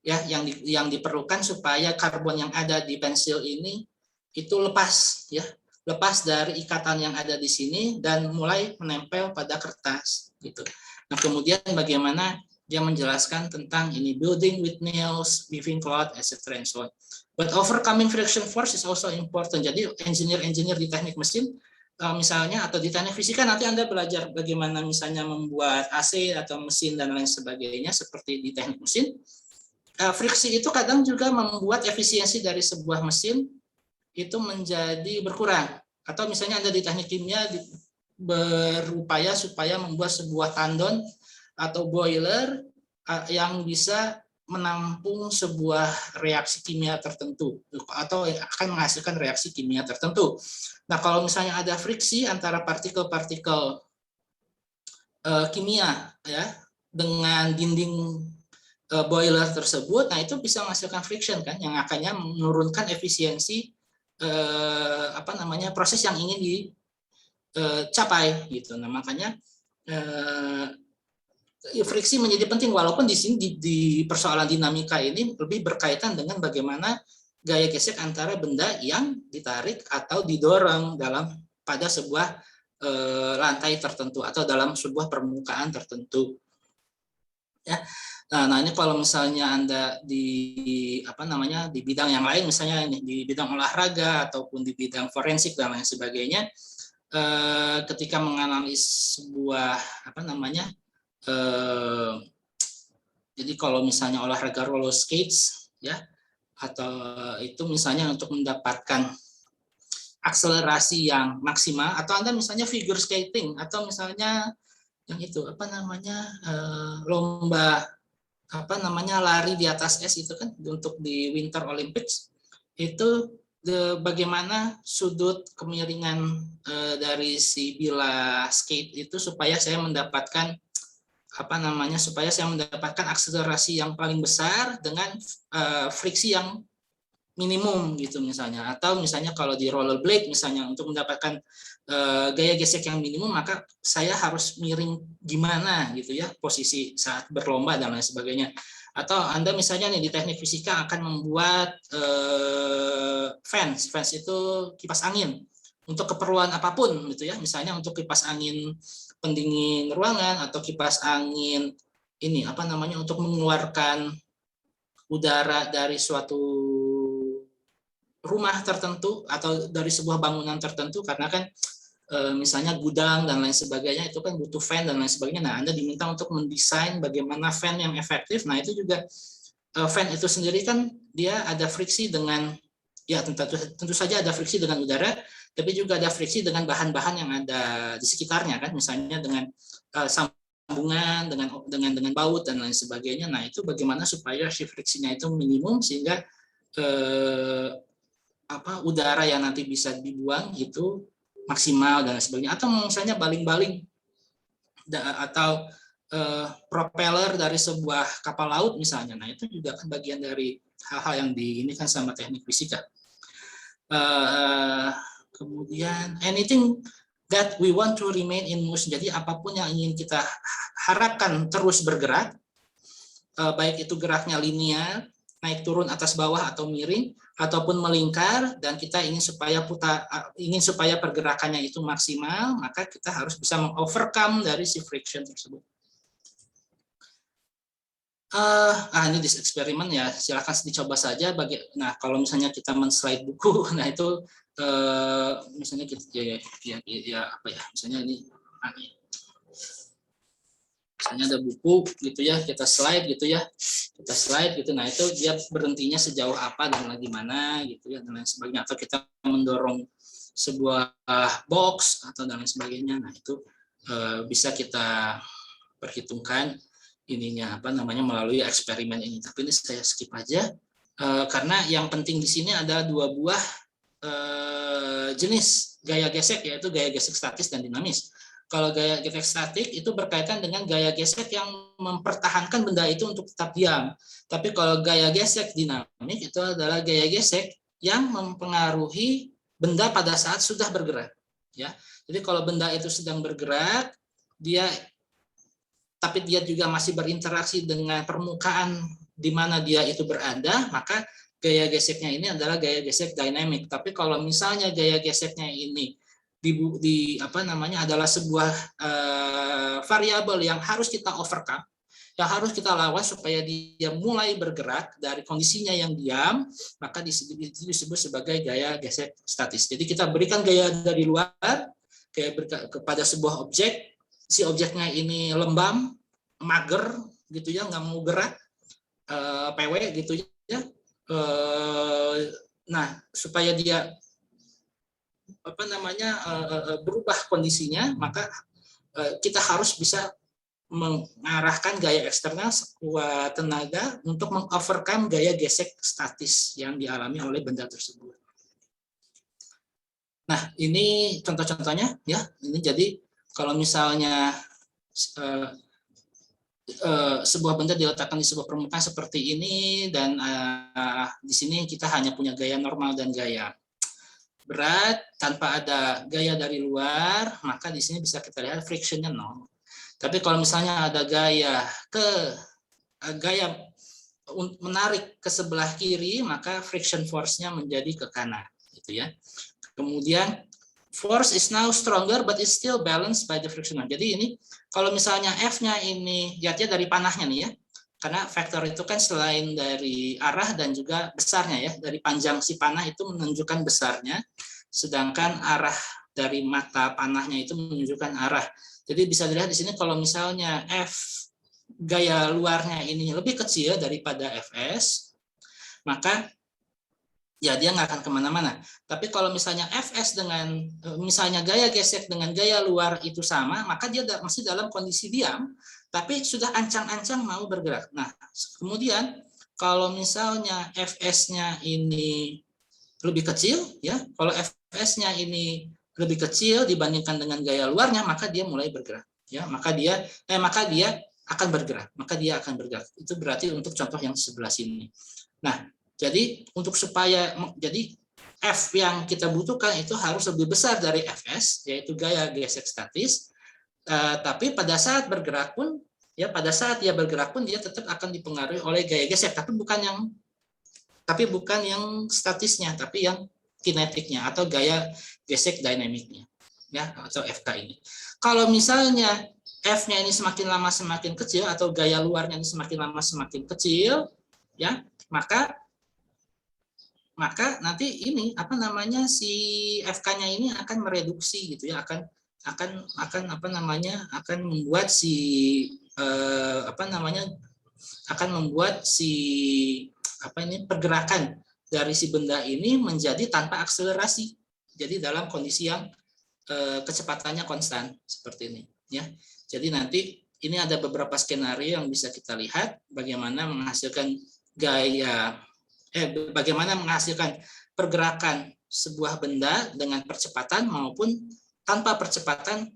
[SPEAKER 1] ya, yang diperlukan supaya karbon yang ada di pensil ini itu lepas dari ikatan yang ada di sini dan mulai menempel pada kertas gitu. Nah, kemudian bagaimana dia menjelaskan tentang ini building with nails, weaving cloth, etc. and so on. But overcoming friction force is also important. Jadi engineer di teknik mesin misalnya atau di teknik fisika nanti Anda belajar bagaimana misalnya membuat AC atau mesin dan lain sebagainya seperti di teknik mesin. Friksi itu kadang juga membuat efisiensi dari sebuah mesin itu menjadi berkurang. Atau misalnya Anda di teknik kimia berupaya supaya membuat sebuah tandon atau boiler yang bisa menampung sebuah reaksi kimia tertentu atau akan menghasilkan reaksi kimia tertentu. Nah, kalau misalnya ada friksi antara partikel-partikel kimia ya dengan dinding boiler tersebut, nah itu bisa menghasilkan friction kan, yang akannya menurunkan efisiensi proses yang ingin dicapai gitu. Nah, makanya friksi menjadi penting, walaupun di sini di persoalan dinamika ini lebih berkaitan dengan bagaimana gaya gesek antara benda yang ditarik atau didorong pada sebuah lantai tertentu atau dalam sebuah permukaan tertentu. Ya. Nah, ini kalau misalnya Anda di bidang yang lain, misalnya di bidang olahraga ataupun di bidang forensik dan lain sebagainya, ketika menganalisis sebuah jadi kalau misalnya olahraga roller skates ya, atau itu misalnya untuk mendapatkan akselerasi yang maksimal, atau Anda misalnya figure skating atau misalnya yang itu lomba lari di atas es itu kan untuk di Winter Olympics itu bagaimana sudut kemiringan dari si bilah skate itu supaya saya mendapatkan akselerasi yang paling besar dengan friksi yang minimum gitu misalnya. Atau misalnya kalau di rollerblade misalnya untuk mendapatkan gaya gesek yang minimum, maka saya harus miring gimana gitu ya posisi saat berlomba dan lain sebagainya. Atau Anda misalnya nih di teknik fisika akan membuat fans itu kipas angin untuk keperluan apapun gitu ya, misalnya untuk kipas angin pendingin ruangan atau kipas angin ini untuk mengeluarkan udara dari suatu rumah tertentu atau dari sebuah bangunan tertentu, karena kan misalnya gudang dan lain sebagainya itu kan butuh fan dan lain sebagainya. Nah, Anda diminta untuk mendesain bagaimana fan yang efektif. Nah, itu juga fan itu sendiri kan dia ada friksi dengan tentu saja ada friksi dengan udara, tapi juga ada friksi dengan bahan-bahan yang ada di sekitarnya kan, misalnya dengan sambungan dengan baut dan lain sebagainya. Nah, itu bagaimana supaya si friksinya itu minimum sehingga udara yang nanti bisa dibuang itu maksimal dan lain sebagainya. Atau misalnya baling-baling atau propeller dari sebuah kapal laut misalnya. Nah, itu juga kan bagian dari hal-hal yang ini kan sama teknik fisika. Kemudian anything that we want to remain in motion. Jadi apapun yang ingin kita harapkan terus bergerak, baik itu geraknya linear, naik turun atas bawah atau miring, ataupun melingkar, dan kita ingin supaya pergerakannya itu maksimal, maka kita harus bisa mengovercome dari si friction tersebut. Ini di eksperimen ya, silakan dicoba saja. Nah, kalau misalnya kita men-slide buku, nah itu misalnya kita misalnya ini Misalnya ada buku gitu ya, kita slide gitu ya, nah itu dia berhentinya sejauh apa dan lagi mana gitu ya, dan lain sebagainya. Atau kita mendorong sebuah box atau dan lain sebagainya, nah itu bisa kita perhitungkan ininya melalui eksperimen ini. Tapi ini saya skip aja karena yang penting di sini ada dua buah jenis gaya gesek, yaitu gaya gesek statis dan dinamis. Kalau gaya gesek statik itu berkaitan dengan gaya gesek yang mempertahankan benda itu untuk tetap diam. Tapi kalau gaya gesek dinamik itu adalah gaya gesek yang mempengaruhi benda pada saat sudah bergerak. Ya, jadi kalau benda itu sedang bergerak, tapi dia juga masih berinteraksi dengan permukaan di mana dia itu berada, maka gaya geseknya ini adalah gaya gesek dynamic. Tapi kalau misalnya gaya geseknya ini adalah sebuah variabel yang harus kita overcome, yang harus kita lawan supaya dia mulai bergerak dari kondisinya yang diam, maka disebut sebagai gaya gesek statis. Jadi kita berikan gaya dari luar kepada sebuah objek, si objeknya ini lembam, mager gitu ya, nggak mau gerak, PW gitu ya. Nah, supaya dia berubah kondisinya, maka kita harus bisa mengarahkan gaya eksternal sekuat tenaga untuk mengovercome gaya gesek statis yang dialami oleh benda tersebut. Nah, ini contoh-contohnya ya. Ini jadi kalau misalnya sebuah benda diletakkan di sebuah permukaan seperti ini, dan di sini kita hanya punya gaya normal dan gaya berat tanpa ada gaya dari luar, maka di sini bisa kita lihat frictionnya 0. Tapi kalau misalnya ada gaya menarik ke sebelah kiri, maka friction force-nya menjadi ke kanan, gitu ya. Kemudian force is now stronger but is still balanced by the friction. Jadi ini kalau misalnya F-nya ini lihatnya dari panahnya nih ya. Karena vektor itu kan selain dari arah dan juga besarnya ya, dari panjang si panah itu menunjukkan besarnya, sedangkan arah dari mata panahnya itu menunjukkan arah. Jadi bisa dilihat di sini kalau misalnya F gaya luarnya ini lebih kecil daripada Fs, maka ya dia nggak akan kemana-mana. Tapi kalau misalnya Fs dengan misalnya gaya gesek dengan gaya luar itu sama, maka dia masih dalam kondisi diam, tapi sudah ancang-ancang mau bergerak. Nah, kemudian kalau misalnya Fs-nya ini lebih kecil, ya, kalau Fs-nya ini lebih kecil dibandingkan dengan gaya luarnya, maka dia mulai bergerak. Ya, maka dia akan bergerak. Maka dia akan bergerak. Itu berarti untuk contoh yang sebelah sini. Nah, jadi F yang kita butuhkan itu harus lebih besar dari Fs, yaitu gaya gesek statis. Tapi pada saat bergerak pun, ya pada saat dia bergerak pun dia tetap akan dipengaruhi oleh gaya gesek, tapi bukan yang statisnya, tapi yang kinetiknya atau gaya gesek dinamiknya, ya, atau FK ini. Kalau misalnya F-nya ini semakin lama semakin kecil atau gaya luarnya ini semakin lama semakin kecil, ya, maka nanti ini si FK-nya ini akan mereduksi gitu ya, akan membuat pergerakan dari si benda ini menjadi tanpa akselerasi. Jadi dalam kondisi yang kecepatannya konstan seperti ini ya. Jadi nanti ini ada beberapa skenario yang bisa kita lihat bagaimana menghasilkan pergerakan sebuah benda dengan percepatan maupun tanpa percepatan,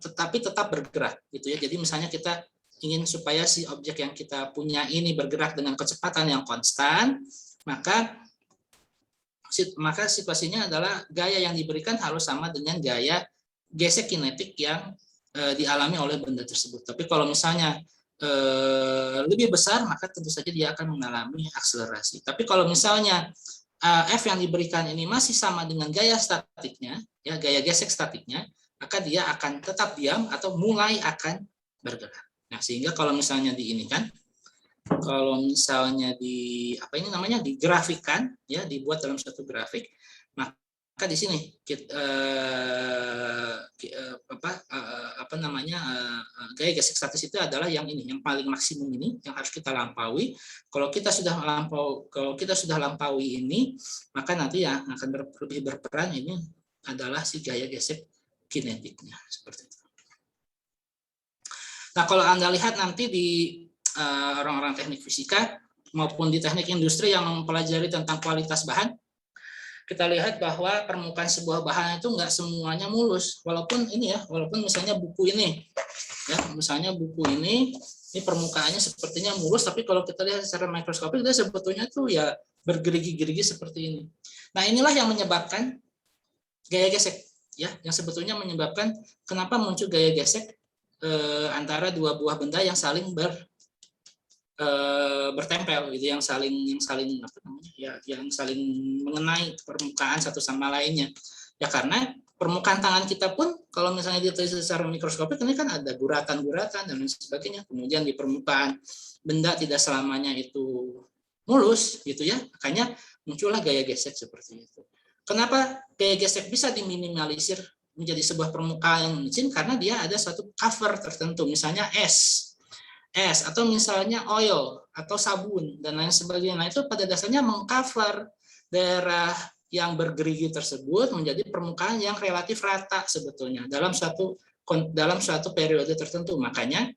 [SPEAKER 1] tetapi tetap bergerak gitu ya. Jadi misalnya kita ingin supaya si objek yang kita punya ini bergerak dengan kecepatan yang konstan, maka situasinya adalah gaya yang diberikan harus sama dengan gaya gesek kinetik yang dialami oleh benda tersebut. Tapi kalau misalnya lebih besar, maka tentu saja dia akan mengalami akselerasi. Tapi kalau misalnya F yang diberikan ini masih sama dengan gaya statiknya, ya gaya gesek statiknya, maka dia akan tetap diam atau mulai akan bergerak. Nah, sehingga kalau misalnya digrafikan, ya dibuat dalam suatu grafik, maka di sini gaya gesek statis itu adalah yang ini, yang paling maksimum ini yang harus kita lampaui. Kalau kita sudah lampaui ini, maka nanti yang akan lebih berperan ini adalah si gaya gesek kinetiknya seperti itu. Nah, kalau Anda lihat nanti di orang-orang teknik fisika maupun di teknik industri yang mempelajari tentang kualitas bahan, kita lihat bahwa permukaan sebuah bahan itu nggak semuanya mulus. Walaupun misalnya buku ini, ya, misalnya buku ini permukaannya sepertinya mulus, tapi kalau kita lihat secara mikroskopik, dia sebetulnya tuh ya bergerigi-gerigi seperti ini. Nah, inilah yang menyebabkan gaya gesek, ya, yang sebetulnya menyebabkan kenapa muncul gaya gesek antara dua buah benda yang saling bertempel gitu, yang saling apa namanya, ya, yang saling mengenai permukaan satu sama lainnya. Ya karena permukaan tangan kita pun kalau misalnya diteliti secara mikroskopik ini kan ada guratan-guratan dan lain sebagainya. Kemudian di permukaan benda tidak selamanya itu mulus gitu ya. Makanya muncullah gaya gesek seperti itu. Kenapa gaya gesek bisa diminimalisir menjadi sebuah permukaan yang licin? Karena dia ada suatu cover tertentu, misalnya es atau misalnya oil atau sabun dan lain sebagainya. Nah, itu pada dasarnya mengcover daerah yang bergerigi tersebut menjadi permukaan yang relatif rata sebetulnya dalam suatu periode tertentu. Makanya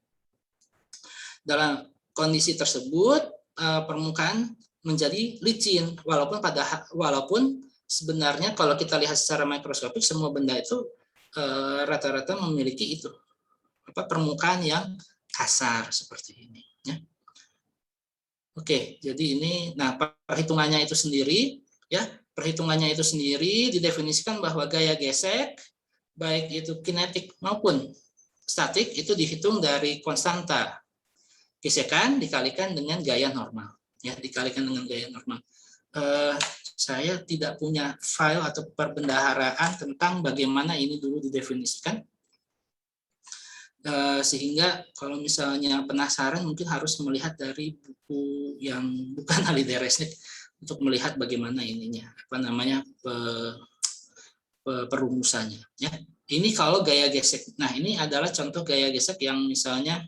[SPEAKER 1] dalam kondisi tersebut permukaan menjadi licin walaupun sebenarnya kalau kita lihat secara mikroskopik semua benda itu rata-rata memiliki itu permukaan yang kasar seperti ini, ya. Oke, jadi ini, nah perhitungannya itu sendiri, ya, perhitungannya itu sendiri didefinisikan bahwa gaya gesek baik itu kinetik maupun statik itu dihitung dari konstanta gesekan dikalikan dengan gaya normal, ya, dikalikan dengan gaya normal. Saya tidak punya file atau perbendaharaan tentang bagaimana ini dulu didefinisikan. Sehingga kalau misalnya penasaran mungkin harus melihat dari buku yang bukan ahli Resnik untuk melihat bagaimana ininya perumusannya, ya. Ini kalau gaya gesek. Nah, ini adalah contoh gaya gesek yang misalnya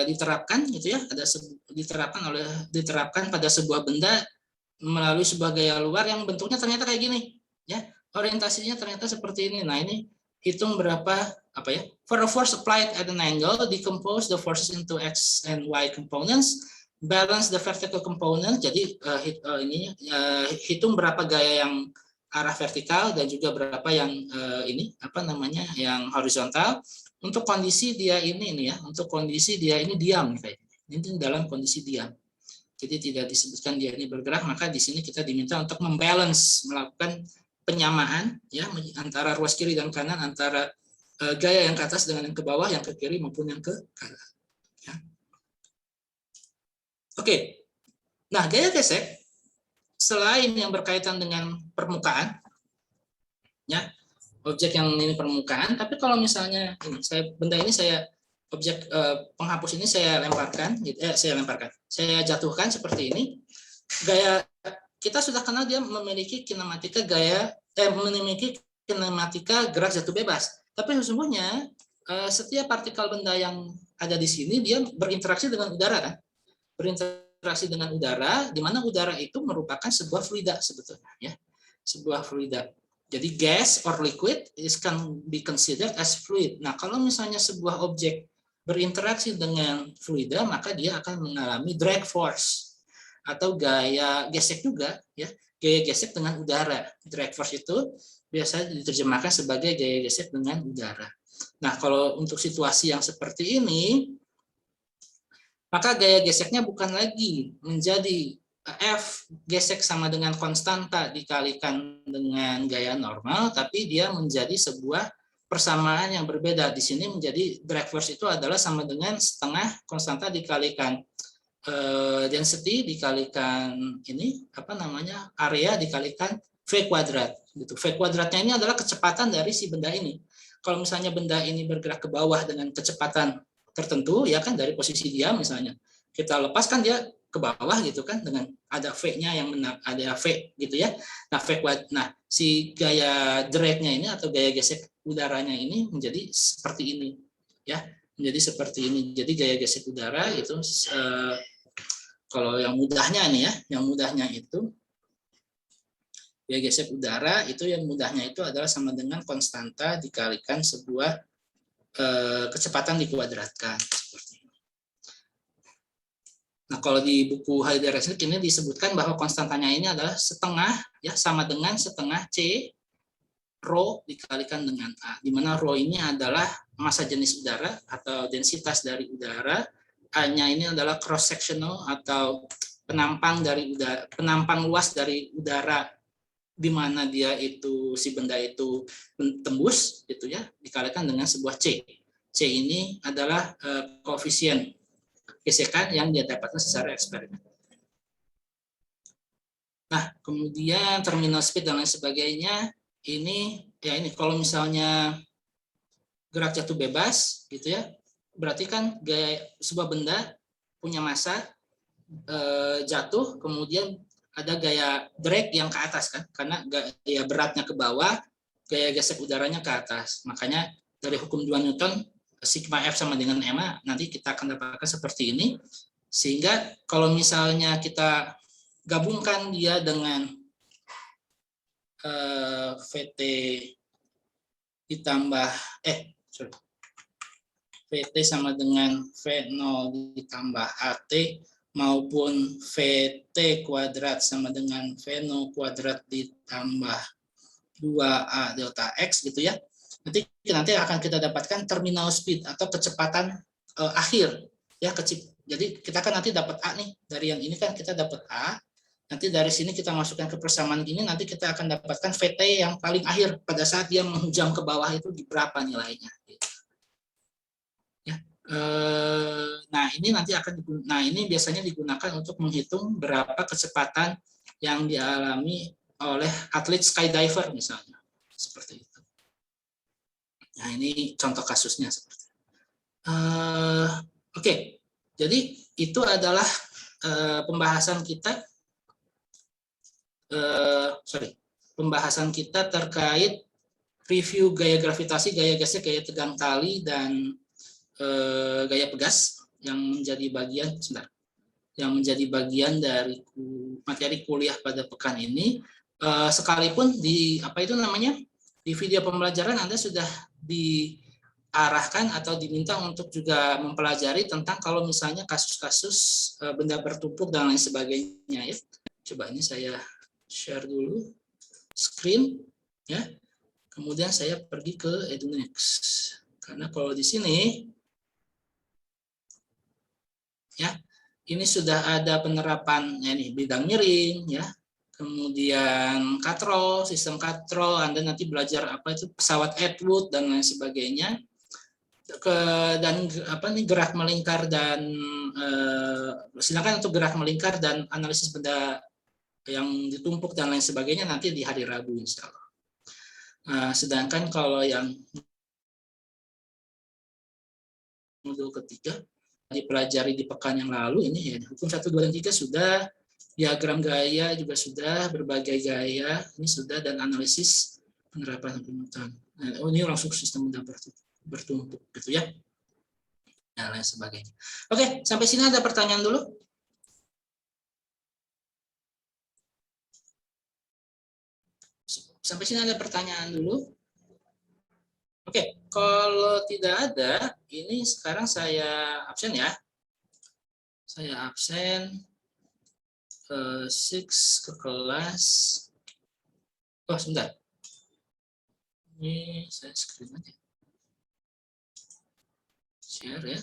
[SPEAKER 1] diterapkan gitu ya, diterapkan pada sebuah benda melalui sebuah gaya luar yang bentuknya ternyata kayak gini, ya. Orientasinya ternyata seperti ini. Nah, ini hitung berapa for a force applied at an angle, decompose the forces into x and y components, balance the vertical component. Jadi hitung berapa gaya yang arah vertikal dan juga berapa yang yang horizontal untuk kondisi dia ini diam kayak ini dalam kondisi diam. Jadi tidak disebutkan dia ini bergerak, maka di sini kita diminta untuk melakukan penyamaan, ya, antara ruas kiri dan kanan, antara gaya yang ke atas dengan yang ke bawah, yang ke kiri maupun yang ke kanan, ya. Oke. Nah, gaya gesek selain yang berkaitan dengan permukaan, ya, objek yang ini permukaan, tapi kalau misalnya objek penghapus ini saya jatuhkan seperti ini, gaya kita sudah kenal dia memiliki kinematika gerak jatuh bebas. Tapi sesungguhnya setiap partikel benda yang ada di sini dia berinteraksi dengan udara, kan? Berinteraksi dengan udara, di mana udara itu merupakan sebuah fluida sebetulnya, ya. Sebuah fluida. Jadi gas or liquid can be considered as fluid. Nah, kalau misalnya sebuah objek berinteraksi dengan fluida, maka dia akan mengalami drag force atau gaya gesek juga, ya, gaya gesek dengan udara. Drag force itu biasa diterjemahkan sebagai gaya gesek dengan udara. Nah, kalau untuk situasi yang seperti ini, maka gaya geseknya bukan lagi menjadi F gesek sama dengan konstanta dikalikan dengan gaya normal, tapi dia menjadi sebuah persamaan yang berbeda. Di sini menjadi drag force itu adalah sama dengan setengah konstanta dikalikan density dikalikan area dikalikan V kuadrat gitu. V kuadratnya ini adalah kecepatan dari si benda ini. Kalau misalnya benda ini bergerak ke bawah dengan kecepatan tertentu, ya kan, dari posisi diam misalnya, kita lepaskan dia ke bawah gitu kan, dengan ada V-nya yang ada V gitu ya. Nah, si gaya drag-nya ini atau gaya gesek udaranya ini menjadi seperti ini ya, menjadi seperti ini. Jadi gaya gesek udara itu kalau yang mudahnya nih ya, yang mudahnya itu gaya gesek udara itu yang mudahnya itu adalah sama dengan konstanta dikalikan sebuah kecepatan dikuadratkan seperti ini. Nah, kalau di buku Haider-Resnick ini disebutkan bahwa konstantanya ini adalah setengah ya, sama dengan setengah C rho dikalikan dengan A, di mana rho ini adalah massa jenis udara atau densitas dari udara, A-nya ini adalah cross sectional atau penampang dari udara, penampang luas dari udara di mana dia itu si benda itu tembus gitu ya, dikalikan dengan sebuah C. C ini adalah koefisien gesekan yang dia dapatkan secara eksperimen. Nah, kemudian terminal speed dan lain sebagainya, ini ya ini kalau misalnya gerak jatuh bebas gitu ya, berarti kan sebuah benda punya massa jatuh, kemudian ada gaya drag yang ke atas kan, karena gaya beratnya ke bawah, gaya gesek udaranya ke atas. Makanya dari hukum 2 Newton, sigma F sama dengan ma, nanti kita akan dapatkan seperti ini. Sehingga kalau misalnya kita gabungkan dia dengan VT ditambah VT sama dengan V0 ditambah AT maupun VT kuadrat sama dengan V0 kuadrat ditambah 2A delta X gitu ya. Nanti akan kita dapatkan terminal speed atau kecepatan akhir ya. Jadi kita kan nanti dapat A nih, dari yang ini kan kita dapat A. Nanti dari sini kita masukkan ke persamaan ini, nanti kita akan dapatkan VT yang paling akhir pada saat dia menghujam ke bawah itu di berapa nilainya. Ya. Nah ini nanti ini biasanya digunakan untuk menghitung berapa kecepatan yang dialami oleh atlet skydiver misalnya, seperti itu. Nah ini contoh kasusnya seperti itu. Oke. Jadi itu adalah pembahasan kita terkait review gaya gravitasi, gaya gesek, gaya tegang tali, dan gaya pegas yang menjadi bagian dari materi kuliah pada pekan ini. Sekalipun di video pembelajaran Anda sudah diarahkan atau diminta untuk juga mempelajari tentang kalau misalnya kasus-kasus benda bertumpuk dan lain sebagainya ya. Coba ini saya share dulu screen ya. Kemudian saya pergi ke EduNext. Karena kalau di sini ya, ini sudah ada penerapan ya nih, bidang miring ya. Kemudian katrol, sistem katrol, Anda nanti belajar apa itu pesawat Atwood dan lain sebagainya. Gerak melingkar dan silakan untuk gerak melingkar dan analisis benda yang ditumpuk dan lain sebagainya nanti di hari Rabu insya Allah. Sedangkan kalau yang modul ketiga dipelajari di pekan yang lalu ini ya, hukum 1, 2, dan 3 sudah, diagram gaya juga sudah, berbagai gaya ini sudah, dan analisis penerapan penutan. Nah, ini langsung sistem benda bertumpuk gitu ya, dan lain sebagainya. Oke, sampai sini ada pertanyaan dulu? Sampai sini ada pertanyaan dulu? Oke, kalau tidak ada, ini sekarang saya absen ya. Saya absen 6 ke kelas. Oh, sebentar. Ini saya screen aja. Share ya.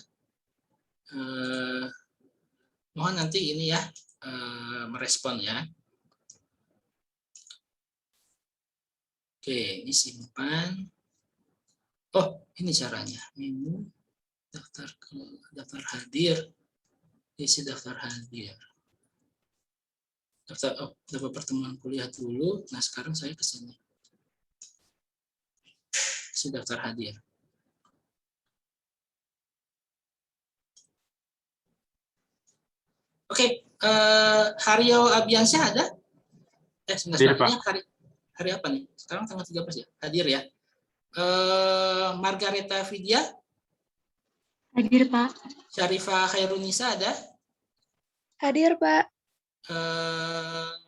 [SPEAKER 1] Mohon nanti ini ya, merespon ya. Oke, ini simpan. Oh, ini caranya. Menu daftar hadir. Isi daftar hadir. Dapat pertemuan kuliah dulu. Nah, sekarang saya ke sini. Isi daftar hadir. Oke, Haryo Abiansyah ada?
[SPEAKER 5] Hadir,
[SPEAKER 1] Sebenarnya hari apa nih? Sekarang tanggal 13 ya? Hadir ya. Margareta Vidya?
[SPEAKER 3] Hadir, Pak.
[SPEAKER 1] Syarifah Khairunisa ada?
[SPEAKER 3] Hadir, Pak.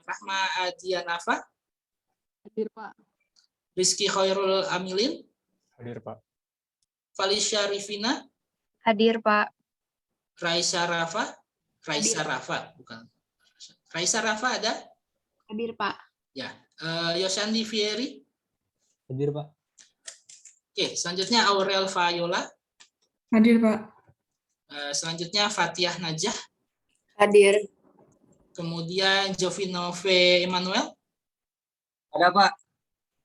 [SPEAKER 1] Rahma Adianafa?
[SPEAKER 3] Hadir, Pak.
[SPEAKER 1] Rizky Khairul Amilin?
[SPEAKER 5] Hadir, Pak.
[SPEAKER 1] Falisha Rifina?
[SPEAKER 3] Hadir, Pak.
[SPEAKER 1] Raisa Rafa? Bukan. Raisa Rafa ada?
[SPEAKER 3] Hadir, Pak.
[SPEAKER 1] Ya. Yosandi Fieri?
[SPEAKER 5] Hadir, Pak.
[SPEAKER 1] Oke, selanjutnya Aurel Fayola.
[SPEAKER 3] Hadir, Pak.
[SPEAKER 1] Selanjutnya Fatiah Najah.
[SPEAKER 3] Hadir.
[SPEAKER 1] Kemudian Jovinove Emmanuel.
[SPEAKER 6] Ada, Pak.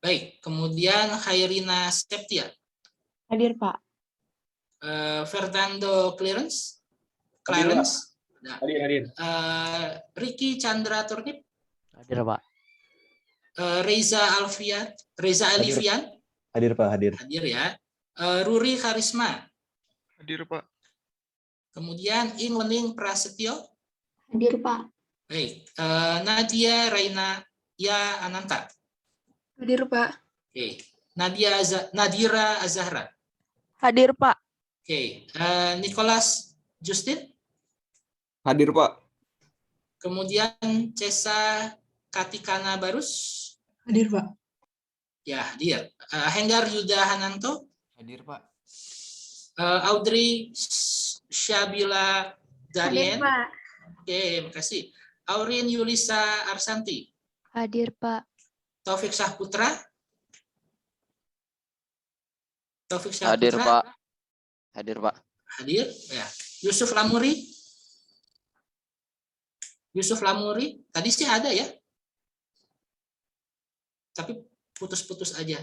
[SPEAKER 1] Baik. Kemudian Khairina Septia.
[SPEAKER 3] Hadir, Pak.
[SPEAKER 1] Fernando Clarence. Nah.
[SPEAKER 6] Hadir.
[SPEAKER 1] Ricky Chandra Turnip.
[SPEAKER 4] Hadir, Pak.
[SPEAKER 1] Reza Alifian.
[SPEAKER 6] Hadir, Pak. Hadir.
[SPEAKER 1] Hadir ya. Ruri Karisma.
[SPEAKER 7] Hadir, Pak.
[SPEAKER 1] Kemudian Inglening Prasetyo.
[SPEAKER 3] Hadir, Pak.
[SPEAKER 1] Baik. Nadia Raina Ya Ananta.
[SPEAKER 3] Hadir, Pak.
[SPEAKER 1] Oke. Nadira Azahra.
[SPEAKER 3] Hadir, Pak.
[SPEAKER 1] Oke. Nicholas Justin.
[SPEAKER 6] Hadir, Pak.
[SPEAKER 1] Kemudian Cesa Katikana Barus.
[SPEAKER 3] Hadir, Pak.
[SPEAKER 1] Ya, hadir. Henggar Yuda Hananto.
[SPEAKER 5] Hadir, Pak.
[SPEAKER 1] Audrey Syabila Darien.
[SPEAKER 3] Pak.
[SPEAKER 1] Oke, makasih. Aurin Yulisa Arsanti.
[SPEAKER 3] Hadir, Pak.
[SPEAKER 1] Taufik Syahputra.
[SPEAKER 8] Hadir, Pak. Hadir, Pak.
[SPEAKER 1] Hadir. Ya. Yusuf Lamuri. Tadi sih ada ya. Tapi putus-putus aja.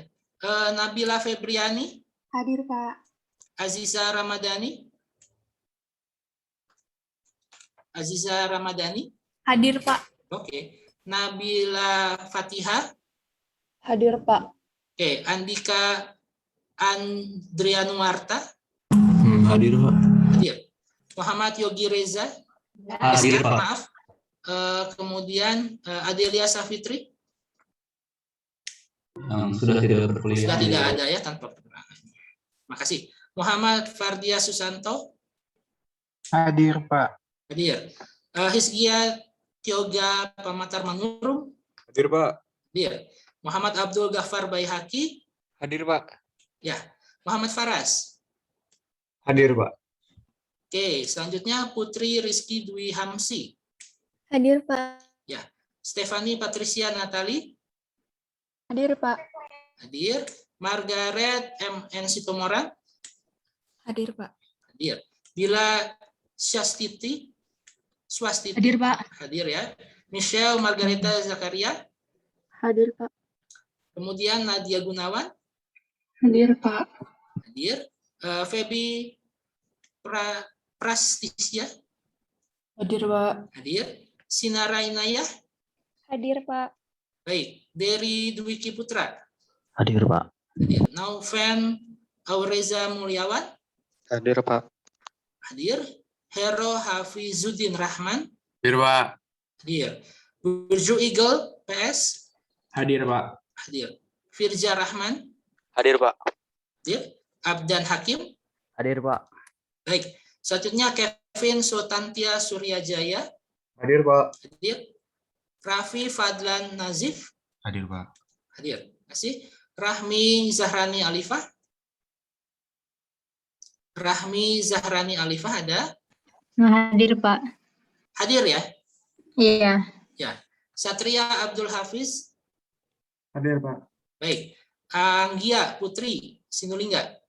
[SPEAKER 1] Nabila Febriani.
[SPEAKER 3] Hadir, Pak.
[SPEAKER 1] Aziza Ramadhani.
[SPEAKER 3] Hadir, Pak.
[SPEAKER 1] Oke. Nabila Fatihah.
[SPEAKER 3] Hadir, Pak.
[SPEAKER 1] Oke. Andika Andrianuarta.
[SPEAKER 5] Hadir, Pak.
[SPEAKER 1] Hadir. Muhammad Yogi Reza.
[SPEAKER 5] Hadir, Pak.
[SPEAKER 1] Maaf. Kemudian Adelia Safitri.
[SPEAKER 5] Sudah tidak berkuliah.
[SPEAKER 1] Sudah tidak ada ya tanpa keterangan. Makasih. Muhammad Fardia Susanto.
[SPEAKER 7] Hadir, Pak.
[SPEAKER 1] Hadir. Hizkia Tioga Pamatar Mangurum.
[SPEAKER 6] Hadir, Pak.
[SPEAKER 1] Hadir. Muhammad Abdul Ghaffar Baihaqi.
[SPEAKER 6] Hadir, Pak.
[SPEAKER 1] Ya. Muhammad Faras.
[SPEAKER 6] Hadir, Pak.
[SPEAKER 1] Oke, selanjutnya Putri Rizky Dwi Hamsi.
[SPEAKER 3] Hadir, Pak.
[SPEAKER 1] Ya. Stefani Patricia Natali.
[SPEAKER 3] Hadir, Pak.
[SPEAKER 1] Hadir. Margaret M.N. Sitomorang.
[SPEAKER 3] Hadir, Pak.
[SPEAKER 1] Hadir. Bila Swastiti.
[SPEAKER 3] Hadir, Pak.
[SPEAKER 1] Hadir ya. Michelle Margareta Zakaria.
[SPEAKER 3] Hadir, Pak.
[SPEAKER 1] Kemudian Nadia Gunawan.
[SPEAKER 3] Hadir, Pak.
[SPEAKER 1] Hadir. Feby Prastisya.
[SPEAKER 3] Hadir, Pak.
[SPEAKER 1] Hadir. Sinara Inayah.
[SPEAKER 3] Hadir, Pak.
[SPEAKER 1] Baik. Dery Dwiki Putra.
[SPEAKER 4] Hadir, Pak.
[SPEAKER 1] Hadir. Naufen Aureza Mulyawan.
[SPEAKER 6] Hadir, Pak.
[SPEAKER 1] Hadir. Hero Hafizuddin Rahman.
[SPEAKER 5] Hadir, Pak.
[SPEAKER 1] Hadir. Burju Eagle PS.
[SPEAKER 5] Hadir, Pak.
[SPEAKER 1] Hadir. Firja Rahman.
[SPEAKER 8] Hadir, Pak.
[SPEAKER 1] Hadir. Abdan Hakim.
[SPEAKER 4] Hadir, Pak.
[SPEAKER 1] Baik. Selanjutnya Kevin Sotantia Suryajaya.
[SPEAKER 6] Hadir, Pak.
[SPEAKER 1] Hadir. Raffi Fadlan Nazif.
[SPEAKER 5] Hadir, Pak.
[SPEAKER 1] Hadir. Terima kasih. Rahmi Zahrani Alifah. Ada?
[SPEAKER 3] Hadir, Pak.
[SPEAKER 1] Hadir ya?
[SPEAKER 3] Iya.
[SPEAKER 1] Ya. Satria Abdul Hafiz.
[SPEAKER 6] Hadir, Pak.
[SPEAKER 1] Baik. Anggia Putri Sinulingga.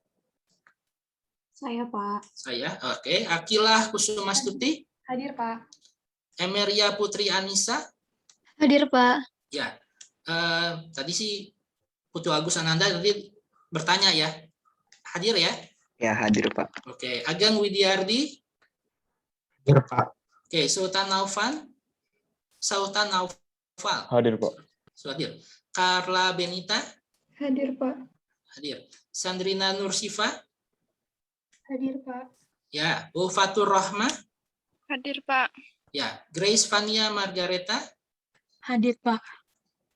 [SPEAKER 3] Saya, Pak.
[SPEAKER 1] Saya. Oke. Akilah Kusumastuti.
[SPEAKER 3] Hadir, Pak.
[SPEAKER 1] Emeria Putri Anissa.
[SPEAKER 3] Hadir, Pak.
[SPEAKER 1] Ya. Tadi sih Putu Agus Ananda tadi bertanya ya. Hadir ya?
[SPEAKER 2] Ya, hadir, Pak.
[SPEAKER 1] Oke. Ageng Widiardi.
[SPEAKER 6] Hadir, Pak.
[SPEAKER 1] Oke. Sultan Naufal.
[SPEAKER 6] Hadir, Pak.
[SPEAKER 1] Hadir. Carla Benita.
[SPEAKER 3] Hadir, Pak.
[SPEAKER 1] Hadir. Sandrina Nursifa.
[SPEAKER 3] Hadir, Pak.
[SPEAKER 1] Ya. Bu Fatur Rahma.
[SPEAKER 3] Hadir, Pak.
[SPEAKER 1] Ya, Grace Vania Margareta.
[SPEAKER 9] Hadir, Pak.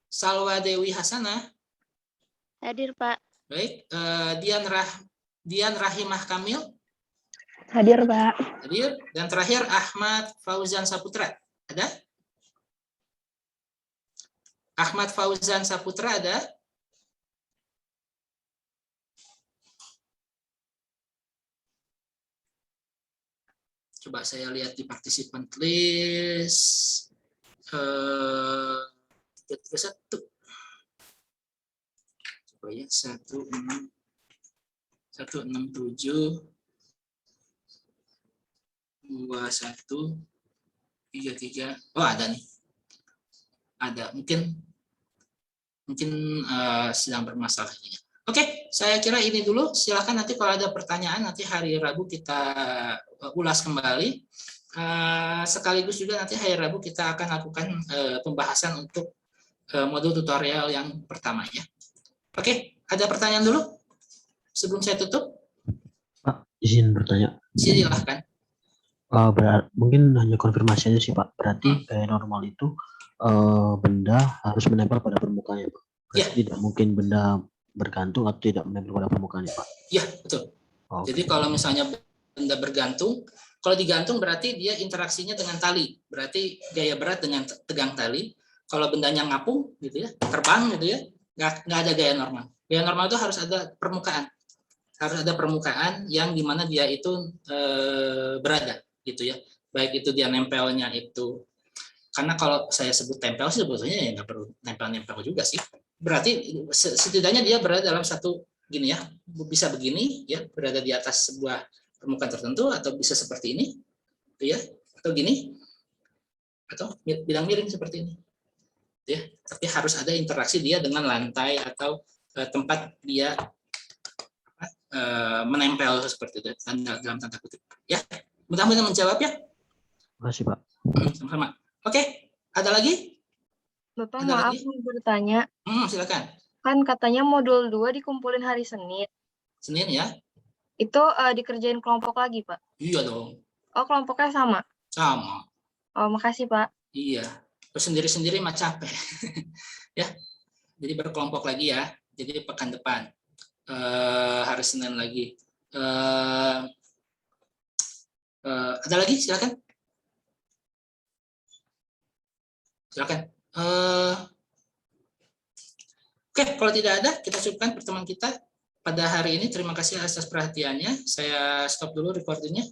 [SPEAKER 1] Salwa Dewi Hasanah.
[SPEAKER 9] Hadir, Pak.
[SPEAKER 1] Baik, Dian Rahimah Kamil.
[SPEAKER 3] Hadir, Pak.
[SPEAKER 1] Hadir. Dan terakhir Ahmad Fauzan Saputra. Ada? Ahmad Fauzan Saputra ada? Coba saya lihat di participant list. 331. Coba ya, 167 2133. Oh, ada nih. Ada, mungkin sedang bermasalah. Oke, saya kira ini dulu. Silakan nanti kalau ada pertanyaan nanti hari Rabu kita ulas kembali. Sekaligus juga nanti hari Rabu kita akan lakukan pembahasan untuk modul tutorial yang pertama ya. Oke, ada pertanyaan dulu sebelum saya tutup?
[SPEAKER 10] Pak, izin bertanya.
[SPEAKER 1] Silakan.
[SPEAKER 10] Mungkin hanya konfirmasi aja sih Pak. Berarti kayak normal itu benda harus menempel pada permukaannya Pak. Berarti tidak mungkin benda bergantung atau tidak menempel pada permukaannya Pak.
[SPEAKER 1] Iya, betul. Jadi kalau misalnya benda bergantung, kalau digantung berarti dia interaksinya dengan tali. Berarti gaya berat dengan tegang tali. Kalau bendanya ngapung gitu ya, terbang gitu ya, nggak ada gaya normal. Gaya normal itu harus ada permukaan. Harus ada permukaan yang dimana dia itu berada gitu ya. Baik itu dia nempelnya itu. Karena kalau saya sebut tempel sih sebetulnya ya nggak perlu nempel-nempel juga sih. Berarti setidaknya dia berada dalam satu gini ya, bisa begini ya, berada di atas sebuah permukaan tertentu atau bisa seperti ini, gitu ya, atau gini, atau bidang miring seperti ini, ya. Tapi harus ada interaksi dia dengan lantai atau tempat dia menempel seperti itu dalam tanda kutip, ya. Mudah-mudahan menjawab ya.
[SPEAKER 10] Terima kasih Pak.
[SPEAKER 1] Sama-sama. Oke, ada lagi?
[SPEAKER 9] Bapak, maaf mau bertanya.
[SPEAKER 1] Silakan.
[SPEAKER 9] Kan katanya modul 2 dikumpulin hari Senin.
[SPEAKER 1] Senin ya?
[SPEAKER 9] Itu dikerjain kelompok lagi, Pak?
[SPEAKER 1] Iya dong.
[SPEAKER 9] Oh, kelompoknya sama?
[SPEAKER 1] Sama.
[SPEAKER 9] Oh, makasih, Pak.
[SPEAKER 1] Iya. Terus sendiri-sendiri mah capek. Ya. Jadi berkelompok lagi ya. Jadi pekan depan. Hari Senin lagi. Ada lagi? Silakan. Silakan. Oke, kalau tidak ada, kita cukupkan pertemuan kita pada hari ini. Terima kasih atas perhatiannya. Saya stop dulu recordingnya.